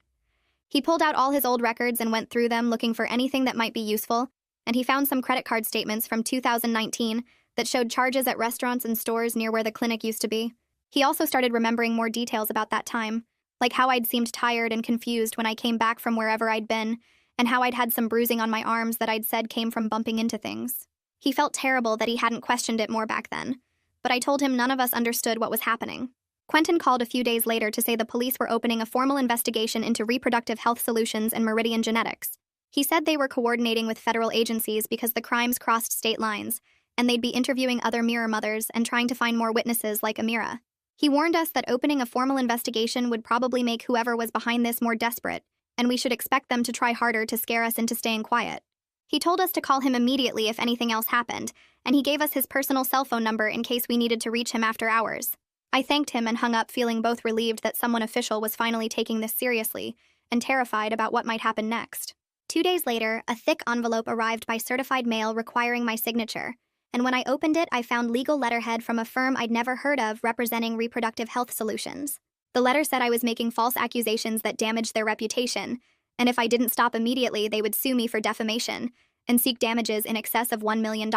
He pulled out all his old records and went through them looking for anything that might be useful, and he found some credit card statements from 2019 that showed charges at restaurants and stores near where the clinic used to be. He also started remembering more details about that time, like how I'd seemed tired and confused when I came back from wherever I'd been, and how I'd had some bruising on my arms that I'd said came from bumping into things. He felt terrible that he hadn't questioned it more back then, but I told him none of us understood what was happening. Quentin called a few days later to say the police were opening a formal investigation into reproductive health solutions and Meridian Genetics. He said they were coordinating with federal agencies because the crimes crossed state lines, and they'd be interviewing other mirror mothers and trying to find more witnesses like Amira. He warned us that opening a formal investigation would probably make whoever was behind this more desperate, and we should expect them to try harder to scare us into staying quiet. He told us to call him immediately if anything else happened, and he gave us his personal cell phone number in case we needed to reach him after hours. I thanked him and hung up, feeling both relieved that someone official was finally taking this seriously and terrified about what might happen next. 2 days later, a thick envelope arrived by certified mail requiring my signature, and when I opened it, I found legal letterhead from a firm I'd never heard of representing reproductive health solutions. The letter said I was making false accusations that damaged their reputation, and if I didn't stop immediately, they would sue me for defamation and seek damages in excess of $1 million.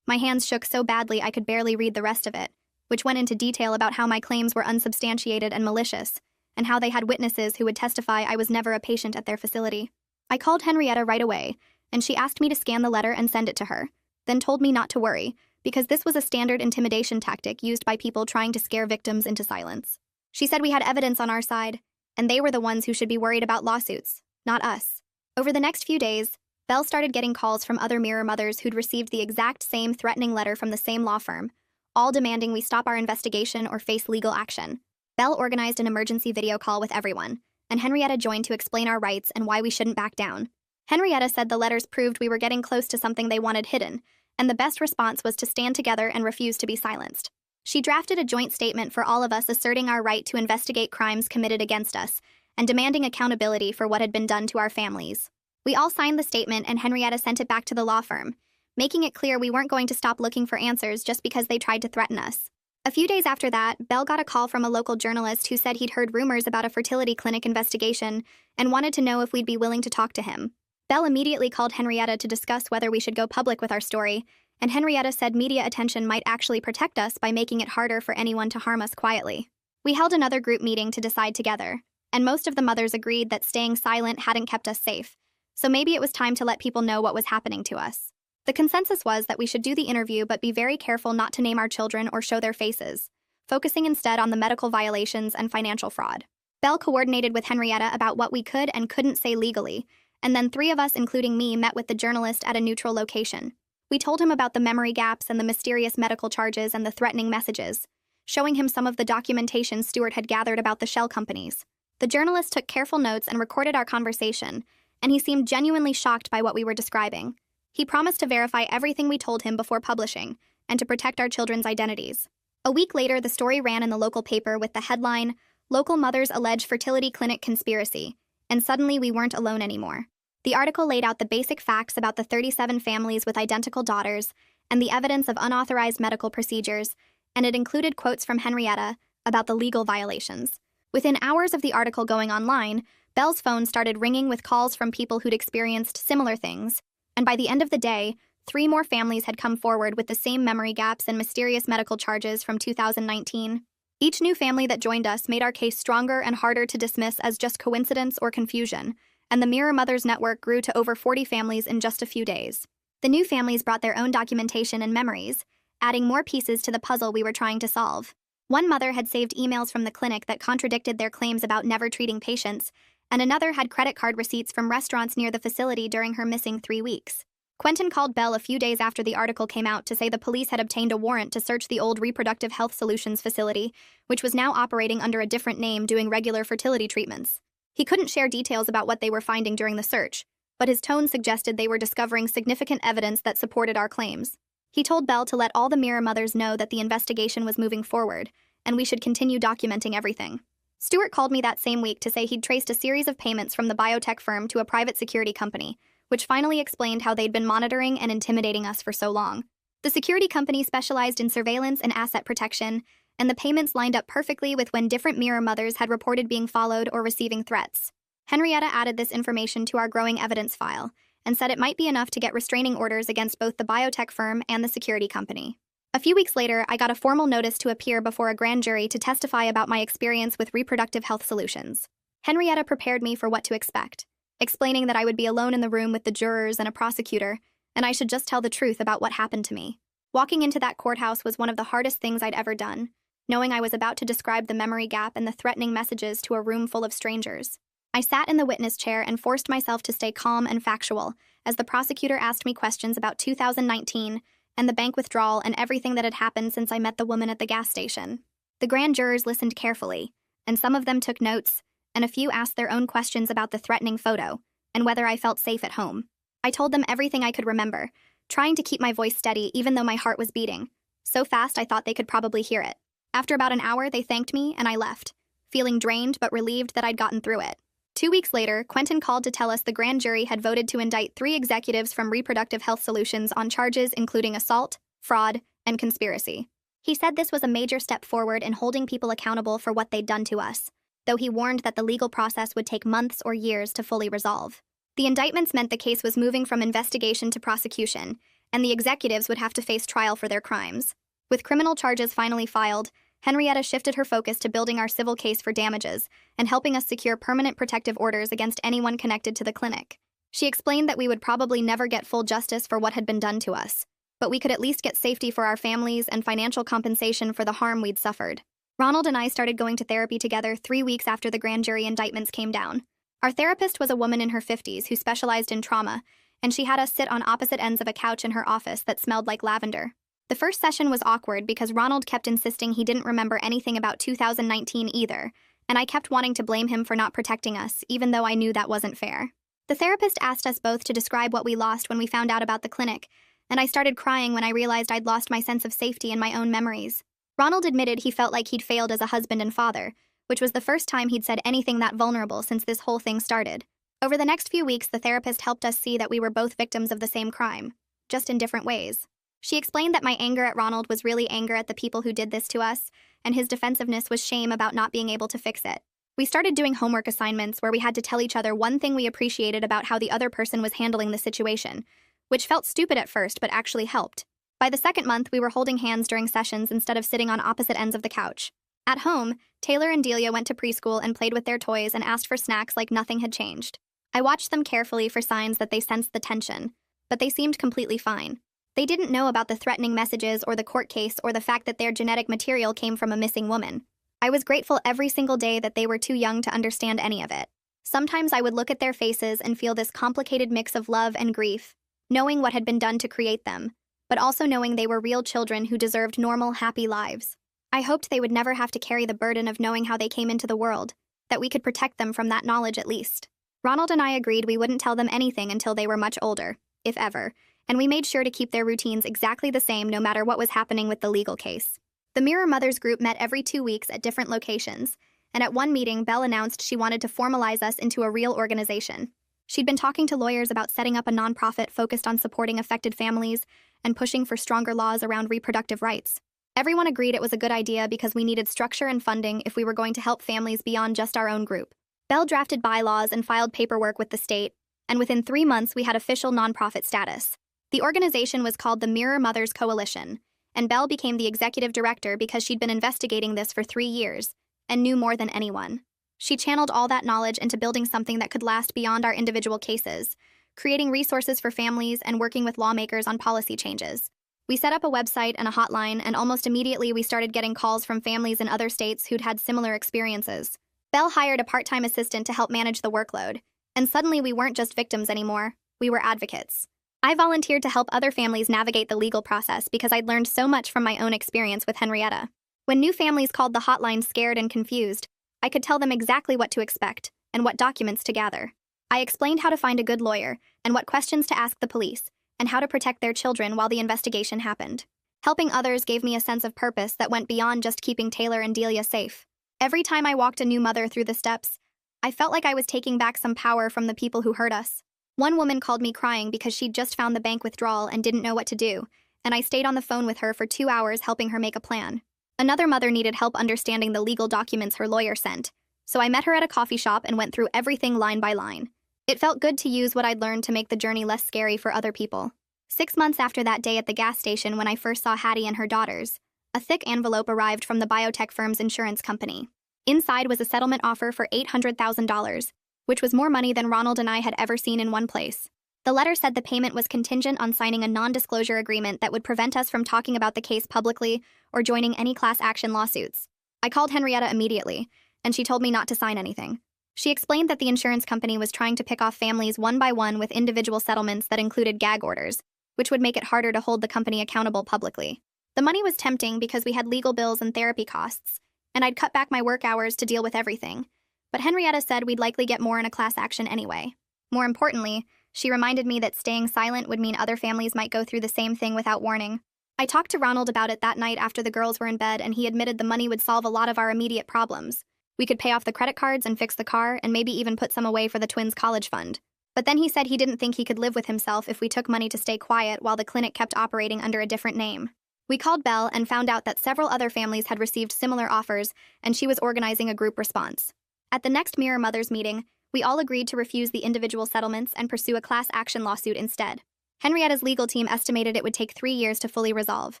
My hands shook so badly I could barely read the rest of it, which went into detail about how my claims were unsubstantiated and malicious, and how they had witnesses who would testify I was never a patient at their facility. I called Henrietta right away, and she asked me to scan the letter and send it to her, then told me not to worry, because this was a standard intimidation tactic used by people trying to scare victims into silence. She said we had evidence on our side, and they were the ones who should be worried about lawsuits, not us. Over the next few days, Belle started getting calls from other mirror mothers who'd received the exact same threatening letter from the same law firm, all demanding we stop our investigation or face legal action. Belle organized an emergency video call with everyone, and Henrietta joined to explain our rights and why we shouldn't back down. Henrietta said the letters proved we were getting close to something they wanted hidden, and the best response was to stand together and refuse to be silenced. She drafted a joint statement for all of us asserting our right to investigate crimes committed against us and demanding accountability for what had been done to our families. We all signed the statement, and Henrietta sent it back to the law firm, making it clear we weren't going to stop looking for answers just because they tried to threaten us. A few days after that, Belle got a call from a local journalist who said he'd heard rumors about a fertility clinic investigation and wanted to know if we'd be willing to talk to him. Belle immediately called Henrietta to discuss whether we should go public with our story, and Henrietta said media attention might actually protect us by making it harder for anyone to harm us quietly. We held another group meeting to decide together, and most of the mothers agreed that staying silent hadn't kept us safe, so maybe it was time to let people know what was happening to us. The consensus was that we should do the interview but be very careful not to name our children or show their faces, focusing instead on the medical violations and financial fraud. Belle coordinated with Henrietta about what we could and couldn't say legally, and then 3 of us, including me, met with the journalist at a neutral location. We told him about the memory gaps and the mysterious medical charges and the threatening messages, showing him some of the documentation Stuart had gathered about the shell companies. The journalist took careful notes and recorded our conversation, and he seemed genuinely shocked by what we were describing. He promised to verify everything we told him before publishing, and to protect our children's identities. A week later, the story ran in the local paper with the headline, "Local Mothers Allege Fertility Clinic Conspiracy," and suddenly we weren't alone anymore. The article laid out the basic facts about the 37 families with identical daughters and the evidence of unauthorized medical procedures, and it included quotes from Henrietta about the legal violations. Within hours of the article going online, Belle's phone started ringing with calls from people who'd experienced similar things, and by the end of the day, 3 more families had come forward with the same memory gaps and mysterious medical charges from 2019. Each new family that joined us made our case stronger and harder to dismiss as just coincidence or confusion, and the Mirror Mothers Network grew to over 40 families in just a few days. The new families brought their own documentation and memories, adding more pieces to the puzzle we were trying to solve. One mother had saved emails from the clinic that contradicted their claims about never treating patients, and another had credit card receipts from restaurants near the facility during her missing 3 weeks. Quentin called Belle a few days after the article came out to say the police had obtained a warrant to search the old Reproductive Health Solutions facility, which was now operating under a different name doing regular fertility treatments. He couldn't share details about what they were finding during the search, but his tone suggested they were discovering significant evidence that supported our claims. He told Belle to let all the Mirror mothers know that the investigation was moving forward, and we should continue documenting everything. Stuart called me that same week to say he'd traced a series of payments from the biotech firm to a private security company, which finally explained how they'd been monitoring and intimidating us for so long. The security company specialized in surveillance and asset protection, and the payments lined up perfectly with when different Mirror mothers had reported being followed or receiving threats. Henrietta added this information to our growing evidence file, and said it might be enough to get restraining orders against both the biotech firm and the security company. A few weeks later, I got a formal notice to appear before a grand jury to testify about my experience with reproductive health solutions. Henrietta prepared me for what to expect, explaining that I would be alone in the room with the jurors and a prosecutor, and I should just tell the truth about what happened to me. Walking into that courthouse was one of the hardest things I'd ever done, knowing I was about to describe the memory gap and the threatening messages to a room full of strangers. I sat in the witness chair and forced myself to stay calm and factual as the prosecutor asked me questions about 2019 and the bank withdrawal and everything that had happened since I met the woman at the gas station. The grand jurors listened carefully, and some of them took notes, and a few asked their own questions about the threatening photo and whether I felt safe at home. I told them everything I could remember, trying to keep my voice steady even though my heart was beating. So fast I thought they could probably hear it. After about an hour, they thanked me and I left, feeling drained but relieved that I'd gotten through it. 2 weeks later, Quentin called to tell us the grand jury had voted to indict 3 executives from Reproductive Health Solutions on charges including assault, fraud, and conspiracy. He said this was a major step forward in holding people accountable for what they'd done to us, though he warned that the legal process would take months or years to fully resolve. The indictments meant the case was moving from investigation to prosecution, and the executives would have to face trial for their crimes. With criminal charges finally filed, Henrietta shifted her focus to building our civil case for damages and helping us secure permanent protective orders against anyone connected to the clinic. She explained that we would probably never get full justice for what had been done to us, but we could at least get safety for our families and financial compensation for the harm we'd suffered. Ronald and I started going to therapy together 3 weeks after the grand jury indictments came down. Our therapist was a woman in her 50s who specialized in trauma, and she had us sit on opposite ends of a couch in her office that smelled like lavender. The first session was awkward because Ronald kept insisting he didn't remember anything about 2019 either, and I kept wanting to blame him for not protecting us, even though I knew that wasn't fair. The therapist asked us both to describe what we lost when we found out about the clinic, and I started crying when I realized I'd lost my sense of safety in my own memories. Ronald admitted he felt like he'd failed as a husband and father, which was the first time he'd said anything that vulnerable since this whole thing started. Over the next few weeks, the therapist helped us see that we were both victims of the same crime, just in different ways. She explained that my anger at Ronald was really anger at the people who did this to us, and his defensiveness was shame about not being able to fix it. We started doing homework assignments where we had to tell each other one thing we appreciated about how the other person was handling the situation, which felt stupid at first but actually helped. By the second month, we were holding hands during sessions instead of sitting on opposite ends of the couch. At home, Taylor and Delia went to preschool and played with their toys and asked for snacks like nothing had changed. I watched them carefully for signs that they sensed the tension, but they seemed completely fine. They didn't know about the threatening messages or the court case or the fact that their genetic material came from a missing woman. I was grateful every single day that they were too young to understand any of it. Sometimes I would look at their faces and feel this complicated mix of love and grief, knowing what had been done to create them, but also knowing they were real children who deserved normal, happy lives. I hoped they would never have to carry the burden of knowing how they came into the world, that we could protect them from that knowledge at least. Ronald and I agreed we wouldn't tell them anything until they were much older, if ever, and we made sure to keep their routines exactly the same no matter what was happening with the legal case. The Mirror Mothers group met every 2 weeks at different locations, and at one meeting, Belle announced she wanted to formalize us into a real organization. She'd been talking to lawyers about setting up a nonprofit focused on supporting affected families and pushing for stronger laws around reproductive rights. Everyone agreed it was a good idea because we needed structure and funding if we were going to help families beyond just our own group. Belle drafted bylaws and filed paperwork with the state, and within 3 months we had official nonprofit status. The organization was called the Mirror Mothers Coalition, and Belle became the executive director because she'd been investigating this for 3 years and knew more than anyone. She channeled all that knowledge into building something that could last beyond our individual cases, creating resources for families and working with lawmakers on policy changes. We set up a website and a hotline, and almost immediately we started getting calls from families in other states who'd had similar experiences. Belle hired a part-time assistant to help manage the workload, and suddenly we weren't just victims anymore, we were advocates. I volunteered to help other families navigate the legal process because I'd learned so much from my own experience with Henrietta. When new families called the hotline scared and confused, I could tell them exactly what to expect and what documents to gather. I explained how to find a good lawyer and what questions to ask the police and how to protect their children while the investigation happened. Helping others gave me a sense of purpose that went beyond just keeping Taylor and Delia safe. Every time I walked a new mother through the steps, I felt like I was taking back some power from the people who hurt us. One woman called me crying because she'd just found the bank withdrawal and didn't know what to do, and I stayed on the phone with her for 2 hours helping her make a plan. Another mother needed help understanding the legal documents her lawyer sent, so I met her at a coffee shop and went through everything line by line. It felt good to use what I'd learned to make the journey less scary for other people. 6 months after that day at the gas station when I first saw Hattie and her daughters, a thick envelope arrived from the biotech firm's insurance company. Inside was a settlement offer for $800,000, which was more money than Ronald and I had ever seen in one place. The letter said the payment was contingent on signing a non-disclosure agreement that would prevent us from talking about the case publicly or joining any class action lawsuits. I called Henrietta immediately, and she told me not to sign anything. She explained that the insurance company was trying to pick off families one by one with individual settlements that included gag orders, which would make it harder to hold the company accountable publicly. The money was tempting because we had legal bills and therapy costs, and I'd cut back my work hours to deal with everything. But Henrietta said we'd likely get more in a class action anyway. More importantly, she reminded me that staying silent would mean other families might go through the same thing without warning. I talked to Ronald about it that night after the girls were in bed, and he admitted the money would solve a lot of our immediate problems. We could pay off the credit cards and fix the car, and maybe even put some away for the twins' college fund. But then he said he didn't think he could live with himself if we took money to stay quiet while the clinic kept operating under a different name. We called Belle and found out that several other families had received similar offers, and she was organizing a group response. At the next Mirror Mothers meeting, we all agreed to refuse the individual settlements and pursue a class action lawsuit instead. Henrietta's legal team estimated it would take 3 years to fully resolve,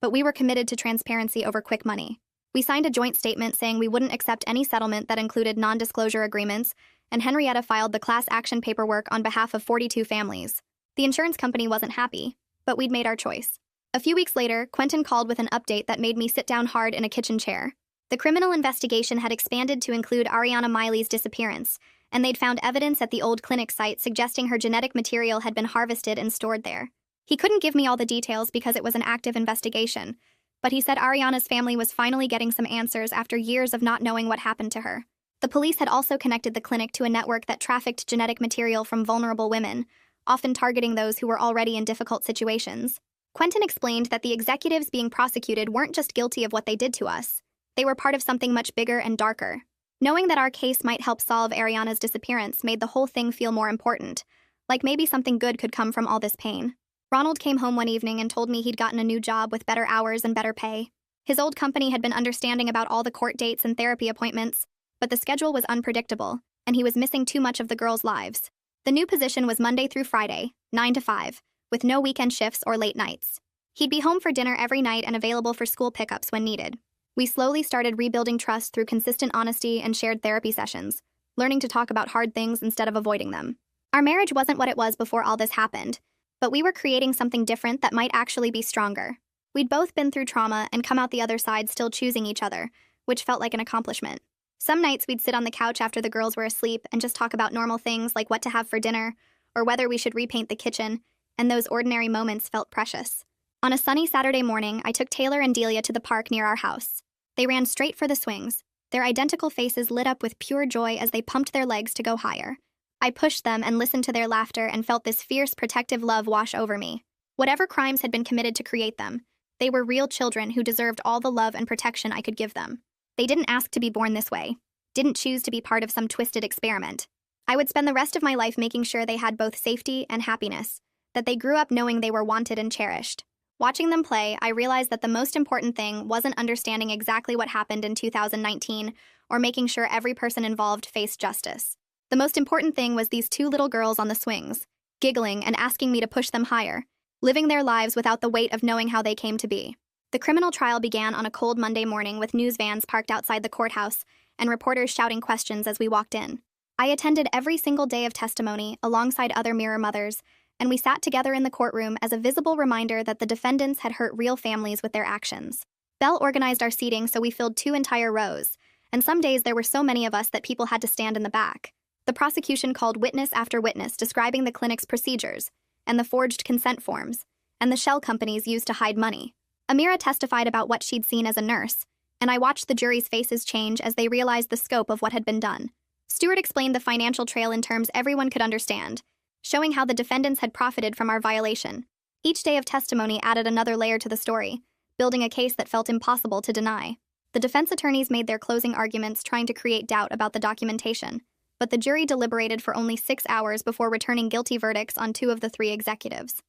but we were committed to transparency over quick money. We signed a joint statement saying we wouldn't accept any settlement that included non-disclosure agreements, and Henrietta filed the class action paperwork on behalf of 42 families. The insurance company wasn't happy, but we'd made our choice. A few weeks later, Quentin called with an update that made me sit down hard in a kitchen chair. The criminal investigation had expanded to include Ariana Miley's disappearance, and they'd found evidence at the old clinic site suggesting her genetic material had been harvested and stored there. He couldn't give me all the details because it was an active investigation, but he said Ariana's family was finally getting some answers after years of not knowing what happened to her. The police had also connected the clinic to a network that trafficked genetic material from vulnerable women, often targeting those who were already in difficult situations. Quentin explained that the executives being prosecuted weren't just guilty of what they did to us. They were part of something much bigger and darker. Knowing that our case might help solve Ariana's disappearance made the whole thing feel more important, like maybe something good could come from all this pain. Ronald came home one evening and told me he'd gotten a new job with better hours and better pay. His old company had been understanding about all the court dates and therapy appointments, but the schedule was unpredictable, and he was missing too much of the girls' lives. The new position was Monday through Friday, 9 to 5, with no weekend shifts or late nights. He'd be home for dinner every night and available for school pickups when needed. We slowly started rebuilding trust through consistent honesty and shared therapy sessions, learning to talk about hard things instead of avoiding them. Our marriage wasn't what it was before all this happened, but we were creating something different that might actually be stronger. We'd both been through trauma and come out the other side still choosing each other, which felt like an accomplishment. Some nights we'd sit on the couch after the girls were asleep and just talk about normal things like what to have for dinner, or whether we should repaint the kitchen, and those ordinary moments felt precious. On a sunny Saturday morning, I took Taylor and Delia to the park near our house. They ran straight for the swings, their identical faces lit up with pure joy as they pumped their legs to go higher. I pushed them and listened to their laughter and felt this fierce, protective love wash over me. Whatever crimes had been committed to create them, they were real children who deserved all the love and protection I could give them. They didn't ask to be born this way, didn't choose to be part of some twisted experiment. I would spend the rest of my life making sure they had both safety and happiness, that they grew up knowing they were wanted and cherished. Watching them play, I realized that the most important thing wasn't understanding exactly what happened in 2019 or making sure every person involved faced justice. The most important thing was these two little girls on the swings, giggling and asking me to push them higher, living their lives without the weight of knowing how they came to be. The criminal trial began on a cold Monday morning with news vans parked outside the courthouse and reporters shouting questions as we walked in. I attended every single day of testimony alongside other Mirror Mothers, and we sat together in the courtroom as a visible reminder that the defendants had hurt real families with their actions. Belle organized our seating so we filled 2 entire rows, and some days there were so many of us that people had to stand in the back. The prosecution called witness after witness describing the clinic's procedures, and the forged consent forms, and the shell companies used to hide money. Amira testified about what she'd seen as a nurse, and I watched the jury's faces change as they realized the scope of what had been done. Stewart explained the financial trail in terms everyone could understand, showing how the defendants had profited from our violation. Each day of testimony added another layer to the story, building a case that felt impossible to deny. The defense attorneys made their closing arguments trying to create doubt about the documentation, but the jury deliberated for only 6 hours before returning guilty verdicts on 2 of the 3 executives.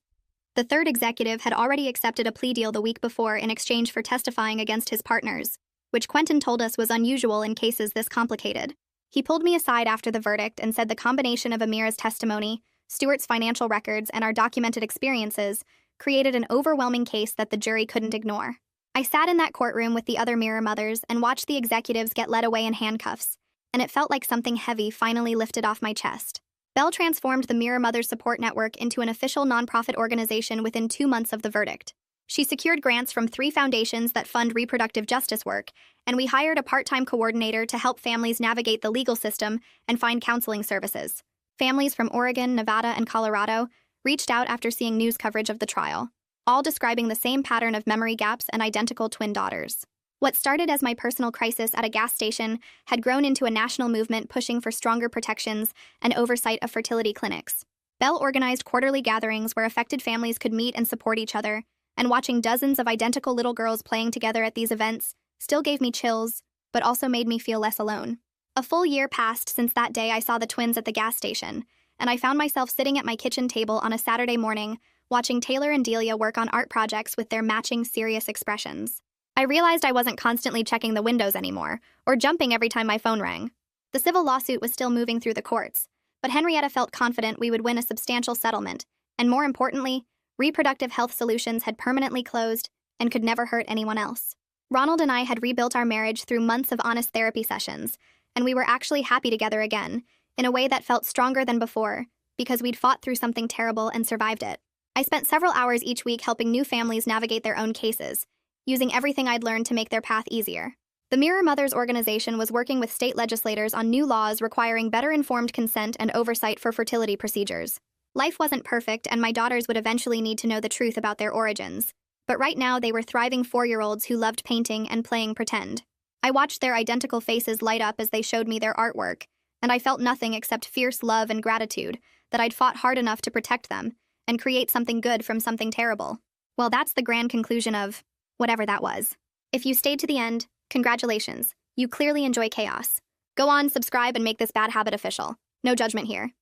The third executive had already accepted a plea deal the week before in exchange for testifying against his partners, which Quentin told us was unusual in cases this complicated. He pulled me aside after the verdict and said the combination of Amira's testimony, Stuart's financial records, and our documented experiences created an overwhelming case that the jury couldn't ignore. I sat in that courtroom with the other Mirror mothers and watched the executives get led away in handcuffs, and it felt like something heavy finally lifted off my chest. Belle transformed the Mirror Mothers Support Network into an official nonprofit organization within 2 months of the verdict. She secured grants from 3 foundations that fund reproductive justice work, and we hired a part-time coordinator to help families navigate the legal system and find counseling services. Families from Oregon, Nevada, and Colorado reached out after seeing news coverage of the trial, all describing the same pattern of memory gaps and identical twin daughters. What started as my personal crisis at a gas station had grown into a national movement pushing for stronger protections and oversight of fertility clinics. Belle organized quarterly gatherings where affected families could meet and support each other, and watching dozens of identical little girls playing together at these events still gave me chills, but also made me feel less alone. A full year passed since that day I saw the twins at the gas station, and I found myself sitting at my kitchen table on a Saturday morning, watching Taylor and Delia work on art projects with their matching serious expressions. I realized I wasn't constantly checking the windows anymore, or jumping every time my phone rang. The civil lawsuit was still moving through the courts, but Henrietta felt confident we would win a substantial settlement, and more importantly, Reproductive Health Solutions had permanently closed and could never hurt anyone else. Ronald and I had rebuilt our marriage through months of honest therapy sessions, and we were actually happy together again, in a way that felt stronger than before, because we'd fought through something terrible and survived it. I spent several hours each week helping new families navigate their own cases, using everything I'd learned to make their path easier. The Mirror Mothers organization was working with state legislators on new laws requiring better informed consent and oversight for fertility procedures. Life wasn't perfect, and my daughters would eventually need to know the truth about their origins. But right now, they were thriving 4-year-olds who loved painting and playing pretend. I watched their identical faces light up as they showed me their artwork, and I felt nothing except fierce love and gratitude that I'd fought hard enough to protect them and create something good from something terrible. Well, that's the grand conclusion of whatever that was. If you stayed to the end, congratulations. You clearly enjoy chaos. Go on, subscribe, and make this bad habit official. No judgment here.